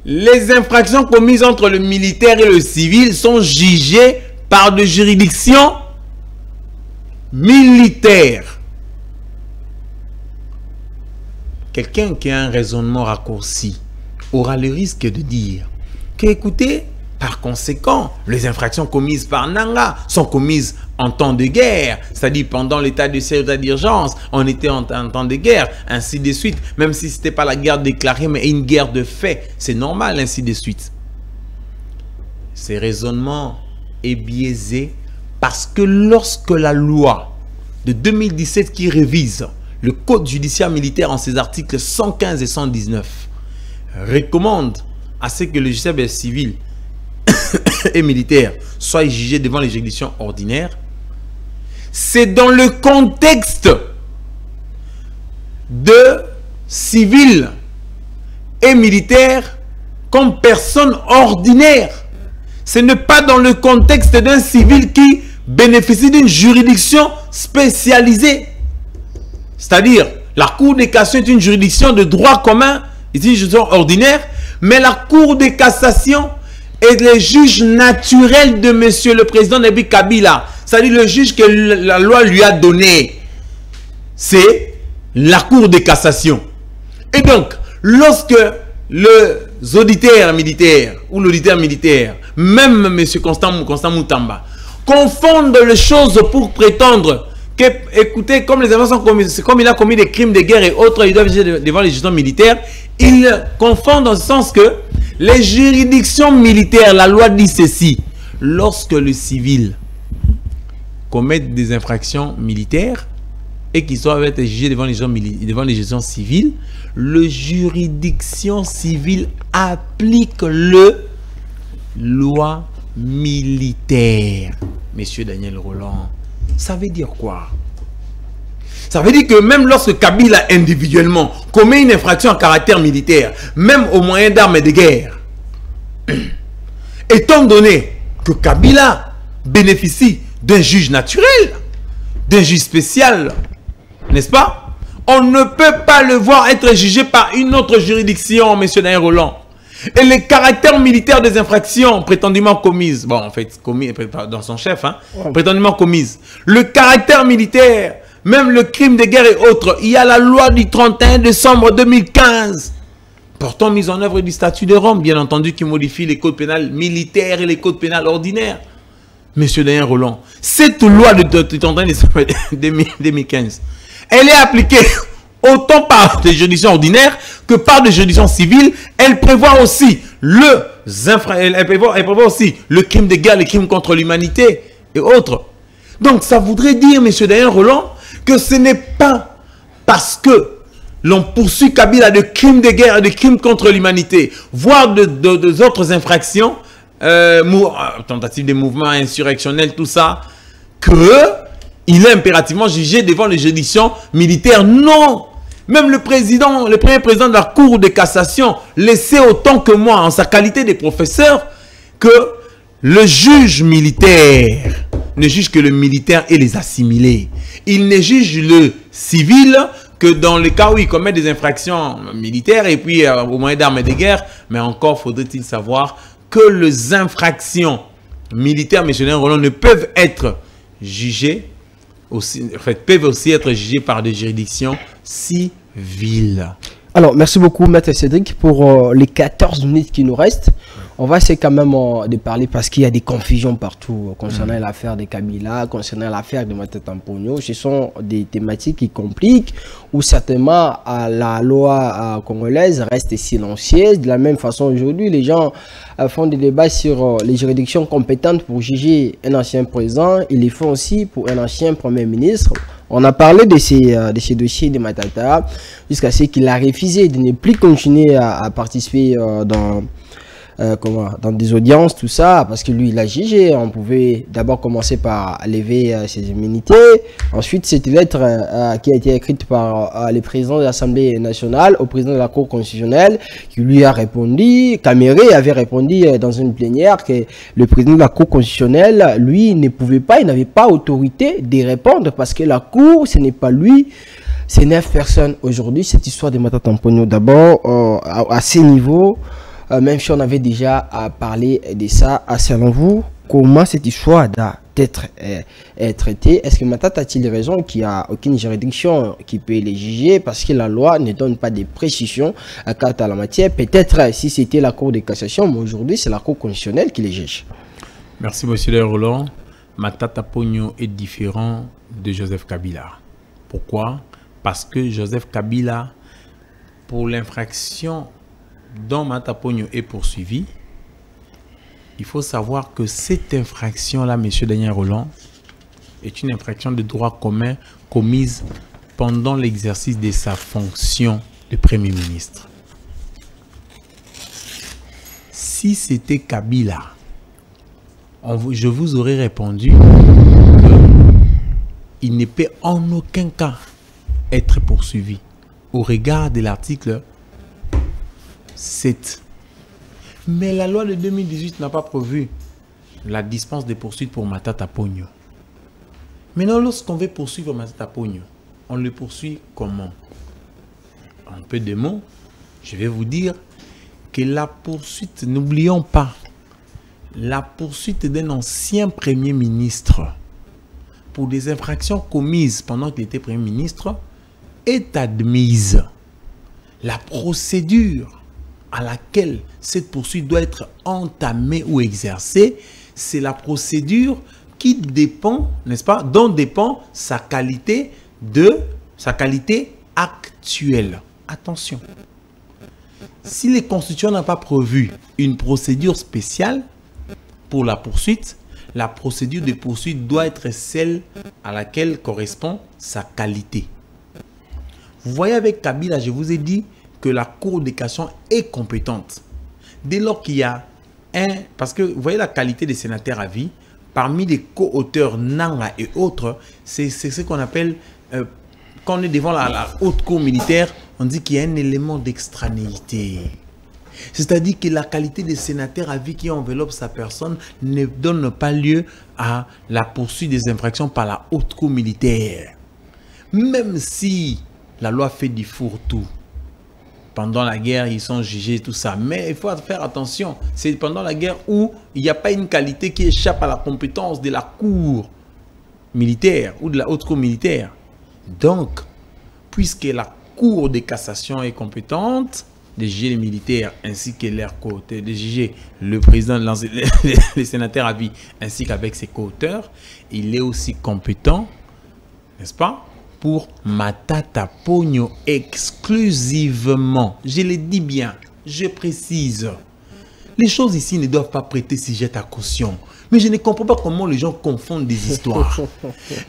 les infractions commises entre le militaire et le civil sont jugées par des juridictions militaires. Quelqu'un qui a un raisonnement raccourci aura le risque de dire que, écoutez, par conséquent, les infractions commises par Nanga sont commises en temps de guerre, c'est-à-dire pendant l'état de siège d'urgence, on était en temps de guerre, ainsi de suite, même si ce n'était pas la guerre déclarée, mais une guerre de fait, c'est normal, ainsi de suite. Ce raisonnement est biaisé parce que lorsque la loi de 2017 qui révise le code judiciaire militaire en ses articles 115 et 119 recommande à ce que le justiciable civil et militaire soient jugés devant les juridictions ordinaires, c'est dans le contexte de civils et militaires comme personnes ordinaires. Ce n'est pas dans le contexte d'un civil qui bénéficie d'une juridiction spécialisée. C'est-à-dire, la Cour de cassation est une juridiction de droit commun, c'est une juridiction ordinaire, mais la Cour de cassation est le juge naturel de monsieur le président Nabi Kabila. C'est-à-dire le juge que la loi lui a donné. C'est la Cour de cassation. Et donc, lorsque le auditeurs militaires ou l'auditeur militaire, même M. Constant Moutamba, confondent les choses pour prétendre que, écoutez, comme les enfants sont commis, comme il a commis des crimes de guerre et autres, ils doivent juger devant les juridictions militaires, ils confondent dans le sens que les juridictions militaires, la loi dit ceci, lorsque le civil commet des infractions militaires et qu'ils doivent être jugés devant les juridictions civiles, le juridiction civile applique le loi militaire. Monsieur Daniel Roland, ça veut dire quoi? Ça veut dire que même lorsque Kabila individuellement commet une infraction à caractère militaire, même au moyen d'armes de guerre, étant donné que Kabila bénéficie d'un juge naturel, d'un juge spécial, n'est-ce pas? On ne peut pas le voir être jugé par une autre juridiction, monsieur Daniel Roland. Et les caractères militaires des infractions prétendument commises, bon, en fait, commis dans son chef, hein, prétendument commises, le caractère militaire, même le crime de guerre et autres, il y a la loi du 31 décembre 2015 portant mise en œuvre du statut de Rome, bien entendu, qui modifie les codes pénals militaires et les codes pénals ordinaires. Monsieur Daniel Roland, cette loi du 31 décembre 2015, elle est appliquée autant par des juridictions ordinaires que par des juridictions civiles. Elle prévoit aussi elle prévoit aussi le crime de guerre, les crimes contre l'humanité et autres. Donc ça voudrait dire, monsieur Daniel Roland, que ce n'est pas parce que l'on poursuit Kabila de crimes de guerre et de crimes contre l'humanité, voire d'autres infractions, tentative de mouvements insurrectionnels, tout ça, qu'il est impérativement jugé devant les juridictions militaires. Non! Même le premier président de la Cour de cassation le sait autant que moi, en sa qualité de professeur, que le juge militaire ne juge que le militaire et les assimilés. Il ne juge le civil que dans le cas où il commet des infractions militaires et puis au moyen d'armes et de guerre. Mais encore faudrait-il savoir que les infractions militaires, M. Roland, ne peuvent être jugées aussi, en fait, peuvent aussi être jugées par des juridictions civiles. Alors, merci beaucoup, Maître Cédric, pour les 14 minutes qui nous restent. On va essayer quand même de parler parce qu'il y a des confusions partout concernant l'affaire de Kabila, concernant l'affaire de Matata Ponyo. Ce sont des thématiques qui compliquent où certainement la loi congolaise reste silencieuse. De la même façon, aujourd'hui, les gens font des débats sur les juridictions compétentes pour juger un ancien président. Ils les font aussi pour un ancien premier ministre. On a parlé de ces dossiers de Matata jusqu'à ce qu'il a refusé de ne plus continuer à participer dans des audiences, tout ça, parce que lui, il a jugé. On pouvait d'abord commencer par lever ses immunités. Ensuite, cette lettre qui a été écrite par le président de l'Assemblée nationale au président de la Cour constitutionnelle, qui lui a répondu, Caméré avait répondu dans une plénière que le président de la Cour constitutionnelle, lui, ne pouvait pas, il n'avait pas autorité de répondre, parce que la Cour, ce n'est pas lui, c'est 9 personnes. Aujourd'hui, cette histoire de Matata Ponyo, d'abord, à ces niveaux, même si on avait déjà parlé de ça, selon vous, comment cette histoire doit être traitée? Est-ce que Matata a-t-il raison qu'il n'y a aucune juridiction qui peut les juger parce que la loi ne donne pas de précisions quant à la matière? Peut-être si c'était la Cour de cassation, mais aujourd'hui c'est la Cour constitutionnelle qui les juge. Merci, monsieur Roland. Matata Ponyo est différent de Joseph Kabila. Pourquoi? Parce que Joseph Kabila, pour l'infraction dont Matata Ponyo est poursuivi, il faut savoir que cette infraction-là, M. Daniel Roland, est une infraction de droit commun commise pendant l'exercice de sa fonction de Premier ministre. Si c'était Kabila, je vous aurais répondu qu'il ne peut en aucun cas être poursuivi au regard de l'article 7. Mais la loi de 2018 n'a pas prévu la dispense de poursuite pour Matata Ponyo. Maintenant, lorsqu'on veut poursuivre Matata Ponyo, on le poursuit comment? En peu de mots, je vais vous dire que la poursuite, n'oublions pas, la poursuite d'un ancien Premier ministre pour des infractions commises pendant qu'il était Premier ministre est admise. La procédure à laquelle cette poursuite doit être entamée ou exercée, c'est la procédure qui dépend, n'est-ce pas, dont dépend sa qualité actuelle. Attention. Si les constitutions n'ont pas prévu une procédure spéciale pour la poursuite, la procédure de poursuite doit être celle à laquelle correspond sa qualité. Vous voyez avec Kabila, je vous ai dit que la Cour de cassation est compétente. Dès lors qu'il y a parce que vous voyez la qualité des sénateurs à vie, parmi les co-auteurs Nanga et autres, c'est ce qu'on appelle, quand on est devant la haute cour militaire, on dit qu'il y a un élément d'extranéité. C'est-à-dire que la qualité des sénateurs à vie qui enveloppe sa personne ne donne pas lieu à la poursuite des infractions par la haute cour militaire. Même si la loi fait du fourre-tout. Pendant la guerre, ils sont jugés, tout ça. Mais il faut faire attention. C'est pendant la guerre où il n'y a pas une qualité qui échappe à la compétence de la cour militaire ou de la haute cour militaire. Donc, puisque la cour de cassation est compétente, de juger les militaires ainsi que leurs co-auteurs, de juger le président, les sénateurs à vie ainsi qu'avec ses co-auteurs, il est aussi compétent, n'est-ce pas, pour Matata Ponyo exclusivement. Je le dis bien, je précise. Les choses ici ne doivent pas prêter sujet à caution. Mais je ne comprends pas comment les gens confondent des histoires.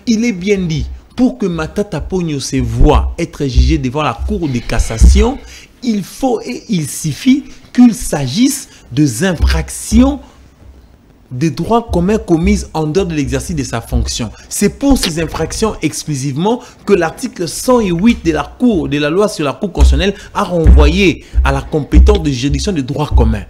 Il est bien dit, pour que Matata Ponyo se voie être jugé devant la Cour de cassation, il faut et il suffit qu'il s'agisse des infractions de droits communs commises en dehors de l'exercice de sa fonction. C'est pour ces infractions exclusivement que l'article 108 de la loi sur la Cour constitutionnelle a renvoyé à la compétence de juridiction de droit commun.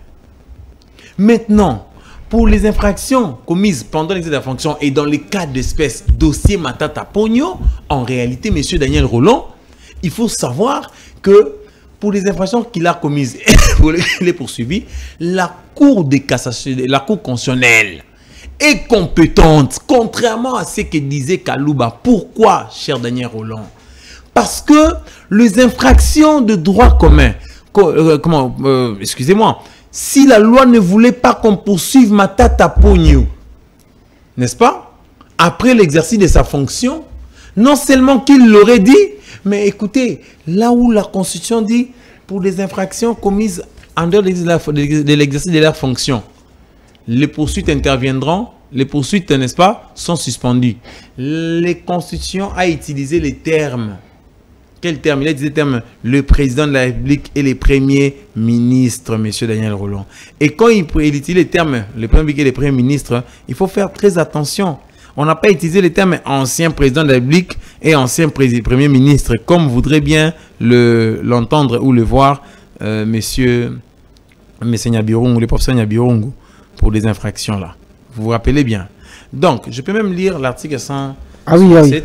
Maintenant, pour les infractions commises pendant l'exercice de la fonction et dans les cas d'espèce dossier Matata Ponyo, en réalité, M. Daniel Rolland, il faut savoir que pour les infractions qu'il a commises et pour les poursuivis, la Cour de cassation, la Cour constitutionnelle est compétente, contrairement à ce que disait Kalouba. Pourquoi, cher Daniel Rolland? Parce que les infractions de droit commun, excusez-moi, si la loi ne voulait pas qu'on poursuive Matata Ponyo, n'est-ce pas, après l'exercice de sa fonction, non seulement qu'il l'aurait dit, mais écoutez, là où la Constitution dit pour les infractions commises en dehors de l'exercice de leur fonction, les poursuites interviendront, les poursuites, n'est-ce pas, sont suspendues. La Constitution a utilisé les termes. Quel terme? Il a utilisé les termes le président de la République et les premiers ministres, M. Daniel Rolland. Et quand il utilise les termes le premier ministre et les premiers ministres, il faut faire très attention. On n'a pas utilisé les termes ancien président de la République et ancien premier ministre, comme voudrait bien l'entendre ou le voir monsieur Nyabirungu, le professeur Nyabirungu, pour des infractions là. Vous vous rappelez bien. Donc, je peux même lire l'article 107. Ah oui, oui.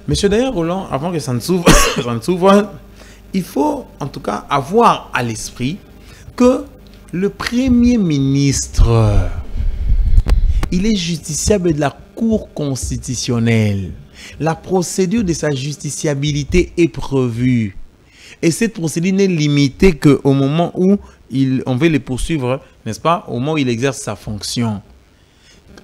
Monsieur Daniel Rolland, avant que ça ne s'ouvre, il faut en tout cas avoir à l'esprit que le premier ministre, il est justiciable de la Cour constitutionnelle. La procédure de sa justiciabilité est prévue. Et cette procédure n'est limitée qu'au moment où on veut le poursuivre, n'est-ce pas, au moment où il exerce sa fonction.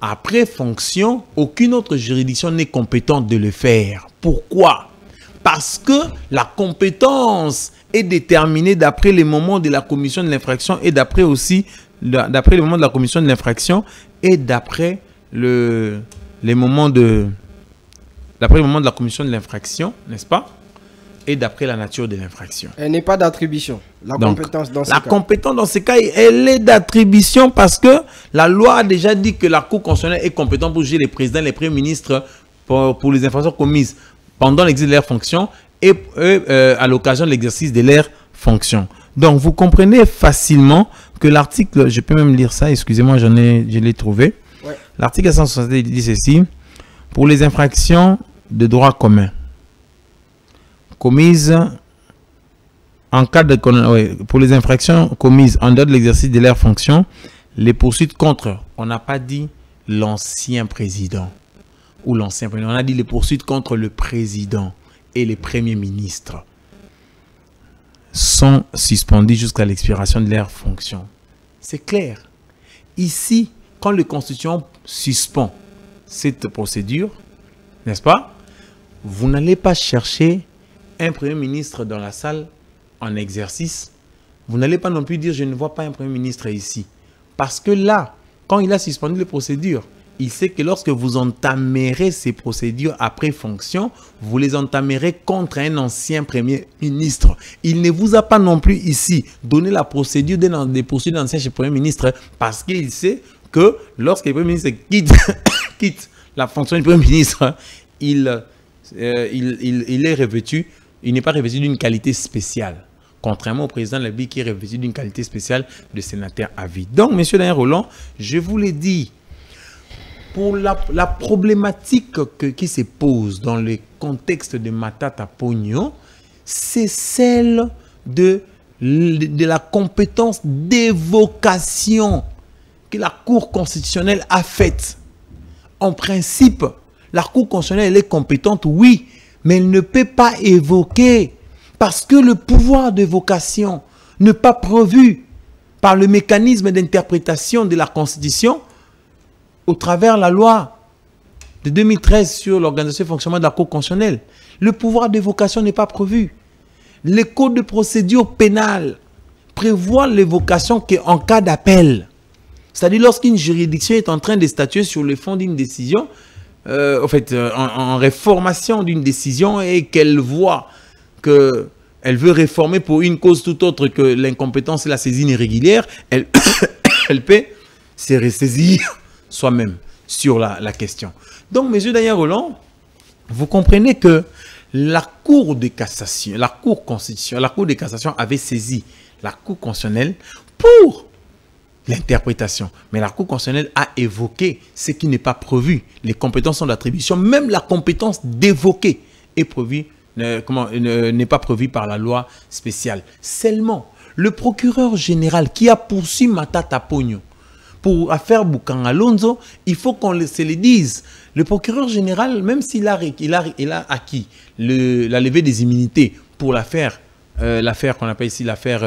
Après fonction, aucune autre juridiction n'est compétente de le faire. Pourquoi? Parce que la compétence est déterminée d'après les moments de la commission de l'infraction et d'après aussi, d'après le moment de la commission de l'infraction et d'après les moments de la commission de l'infraction, n'est-ce pas? Et d'après la nature de l'infraction. Elle n'est pas d'attribution. La compétence dans ce cas. La compétence dans ce cas, elle est d'attribution parce que la loi a déjà dit que la Cour constitutionnelle est compétente pour juger les présidents, les premiers ministres pour les infractions commises pendant l'exercice de leurs fonctions et à l'occasion de l'exercice de leurs fonctions. Donc, vous comprenez facilement que l'article, je peux même lire ça, excusez-moi, je l'ai trouvé. Ouais. L'article 170 dit ceci, pour les infractions de droit commun commises en cas de pour les infractions commises en dehors de l'exercice de leurs fonctions, les poursuites contre, on n'a pas dit l'ancien président ou l'ancien président, on a dit les poursuites contre le président et les premiers ministres. sont suspendus jusqu'à l'expiration de leur fonction. C'est clair. Ici, quand le Constitution suspend cette procédure, n'est-ce pas? Vous n'allez pas chercher un Premier ministre dans la salle en exercice. Vous n'allez pas non plus dire « je ne vois pas un Premier ministre ici ». Parce que là, quand il a suspendu les procédures, il sait que lorsque vous entamerez ces procédures après fonction, vous les entamerez contre un ancien Premier ministre. Il ne vous a pas non plus ici donné la procédure des poursuites d'ancien Premier ministre parce qu'il sait que lorsque le Premier ministre quitte la fonction du Premier ministre, il est revêtu, il n'est pas revêtu d'une qualité spéciale. Contrairement au président de la République qui est revêtu d'une qualité spéciale de sénateur à vie. Donc, M. Daniel Rolland, je vous l'ai dit, pour la problématique qui se pose dans le contexte de Matata Ponyo, c'est celle de la compétence d'évocation que la Cour constitutionnelle a faite. En principe, la Cour constitutionnelle elle est compétente, oui, mais elle ne peut pas évoquer parce que le pouvoir d'évocation n'est pas prévu par le mécanisme d'interprétation de la Constitution au travers de la loi de 2013 sur l'organisation et le fonctionnement de la Cour constitutionnelle. Le pouvoir d'évocation n'est pas prévu. Le code de procédure pénale prévoit l'évocation qu'en cas d'appel. C'est-à-dire lorsqu'une juridiction est en train de statuer sur le fond d'une décision, en réformation d'une décision et qu'elle voit qu'elle veut réformer pour une cause tout autre que l'incompétence et la saisine irrégulière, elle peut se ressaisir soi-même sur la question. Donc, M. Daniel Rolland, vous comprenez que la Cour de cassation, la Cour de cassation avait saisi la Cour constitutionnelle pour l'interprétation. Mais la Cour constitutionnelle a évoqué ce qui n'est pas prévu. Les compétences sont d'attribution. Même la compétence d'évoquer est prévue, n'est pas prévue par la loi spéciale. Seulement, le procureur général qui a poursuivi Matata Ponyo pour affaire Boukan Alonso, il faut qu'on se le dise. Le procureur général, même s'il a acquis la levée des immunités pour l'affaire qu'on appelle ici l'affaire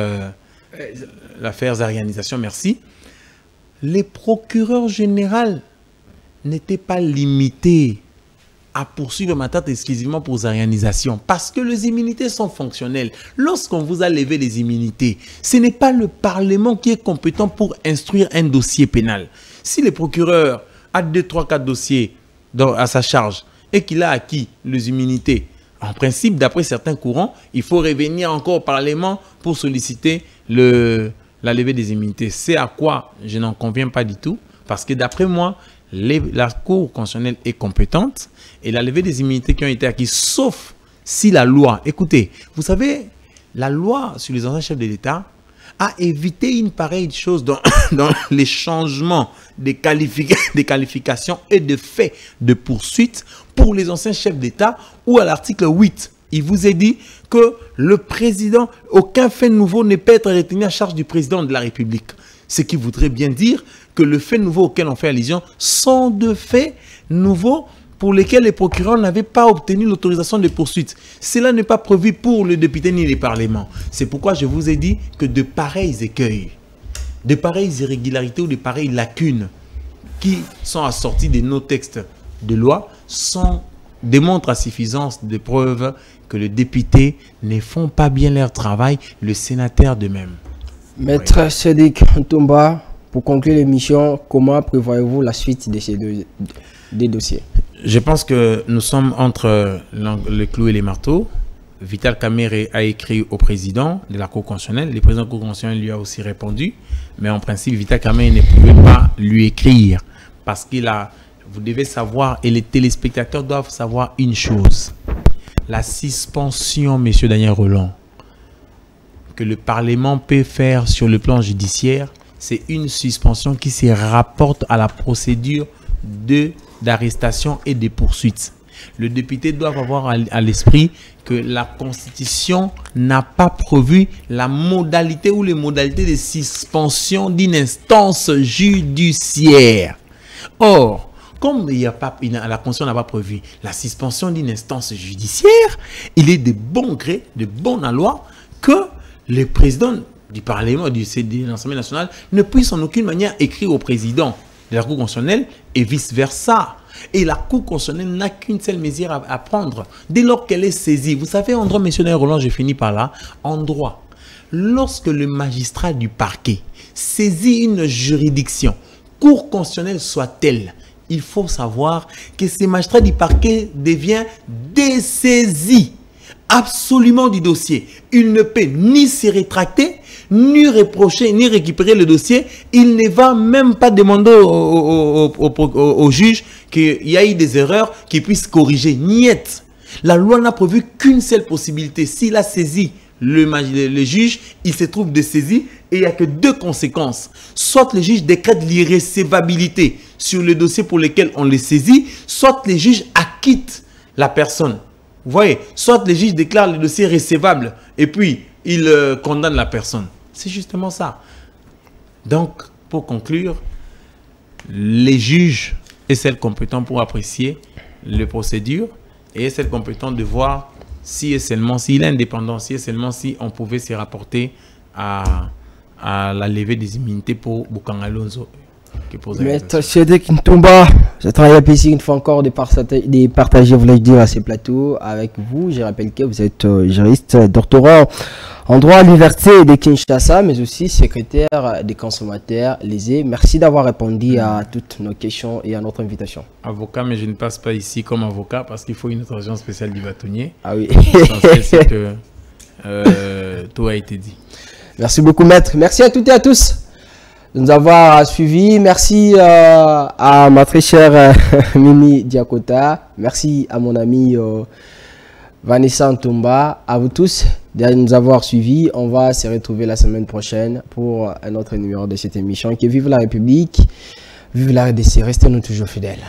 Zarianisation, merci, les procureurs généraux n'étaient pas limités à poursuivre Matata exclusivement pour Zarianisation parce que les immunités sont fonctionnelles. Lorsqu'on vous a levé les immunités, ce n'est pas le Parlement qui est compétent pour instruire un dossier pénal. Si le procureur a 2, 3, 4 dossiers à sa charge et qu'il a acquis les immunités, en principe, d'après certains courants, il faut revenir encore au Parlement pour solliciter la levée des immunités. C'est à quoi je n'en conviens pas du tout parce que d'après moi, la Cour constitutionnelle est compétente et la levée des immunités qui ont été acquises, sauf si la loi, écoutez, vous savez, la loi sur les anciens chefs de l'État a évité une pareille chose dans les changements des qualifications et de faits de poursuite pour les anciens chefs d'État où à l'article 8, il vous est dit que le président, aucun fait nouveau ne peut être retenu à charge du président de la République. Ce qui voudrait bien dire que le fait nouveau auquel on fait allusion sont de faits nouveaux pour lesquels les procureurs n'avaient pas obtenu l'autorisation de poursuite. Cela n'est pas prévu pour le député ni les parlements. C'est pourquoi je vous ai dit que de pareils écueils, de pareilles irrégularités ou de pareilles lacunes qui sont assorties de nos textes de loi démontrent à suffisance de preuves que les députés ne font pas bien leur travail, le sénateur de même. Maître Sédic Ntoumba, pour conclure l'émission, comment prévoyez-vous la suite de ces des dossiers? Je pense que nous sommes entre le clou et les marteaux. Vital Kamerhe a écrit au président de la Cour constitutionnelle. Le président de la Cour constitutionnelle lui a aussi répondu. Mais en principe, Vital Kamerhe ne pouvait pas lui écrire. Parce vous devez savoir, et les téléspectateurs doivent savoir une chose. La suspension, M. Daniel Rolland, que le Parlement peut faire sur le plan judiciaire, c'est une suspension qui se rapporte à la procédure d'arrestation et de poursuite. Le député doit avoir à l'esprit que la Constitution n'a pas prévu la modalité ou les modalités de suspension d'une instance judiciaire. Or, comme la Constitution n'a pas prévu la suspension d'une instance judiciaire, il est de bon gré, de bonne loi, que le président du Parlement, de l'Assemblée nationale, ne puisse en aucune manière écrire au président de la Cour constitutionnelle et vice-versa. Et la Cour constitutionnelle n'a qu'une seule mesure à prendre dès lors qu'elle est saisie. Vous savez, en droit, M. Roland, je finis par là, en droit, lorsque le magistrat du parquet saisit une juridiction, Cour constitutionnelle soit-elle, il faut savoir que ce magistrat du parquet devient dessaisi absolument du dossier. Il ne peut ni se rétracter, ni reprocher, ni récupérer le dossier. Il ne va même pas demander au juge qu'il y a eu des erreurs qu'il puisse corriger. Niet. La loi n'a prévu qu'une seule possibilité. S'il a saisi le juge, il se trouve dessaisi et il n'y a que deux conséquences. Soit le juge décrète l'irrécevabilité sur le dossier pour lequel on le saisit, soit le juge acquitte la personne. Vous voyez, soit le juge déclare le dossier recevable et puis il condamne la personne. C'est justement ça. Donc, pour conclure, les juges est celle compétente pour apprécier les procédures et est celle compétente de voir si et seulement s'il est indépendant, si et seulement si on pouvait se rapporter à la levée des immunités pour Bokang Alonso. Maître Cédric Ntumba, je travaille ici une fois encore de partager, voulais dire, à ces plateaux avec vous. Je rappelle que vous êtes juriste, doctorant en droit à l'université de Kinshasa, mais aussi secrétaire des consommateurs lésés. Merci d'avoir répondu à toutes nos questions et à notre invitation. Avocat, mais je ne passe pas ici comme avocat parce qu'il faut une autorisation spéciale du bâtonnier. Ah oui. L'essentiel, c'est que tout a été dit. Merci beaucoup, maître. Merci à toutes et à tous de nous avoir suivis. Merci à ma très chère Mimi Diakota. Merci à mon ami Vanessa Ntumba. À vous tous de nous avoir suivis. On va se retrouver la semaine prochaine pour un autre numéro de cette émission qui est Vive la République, vive la RDC. Restez-nous toujours fidèles.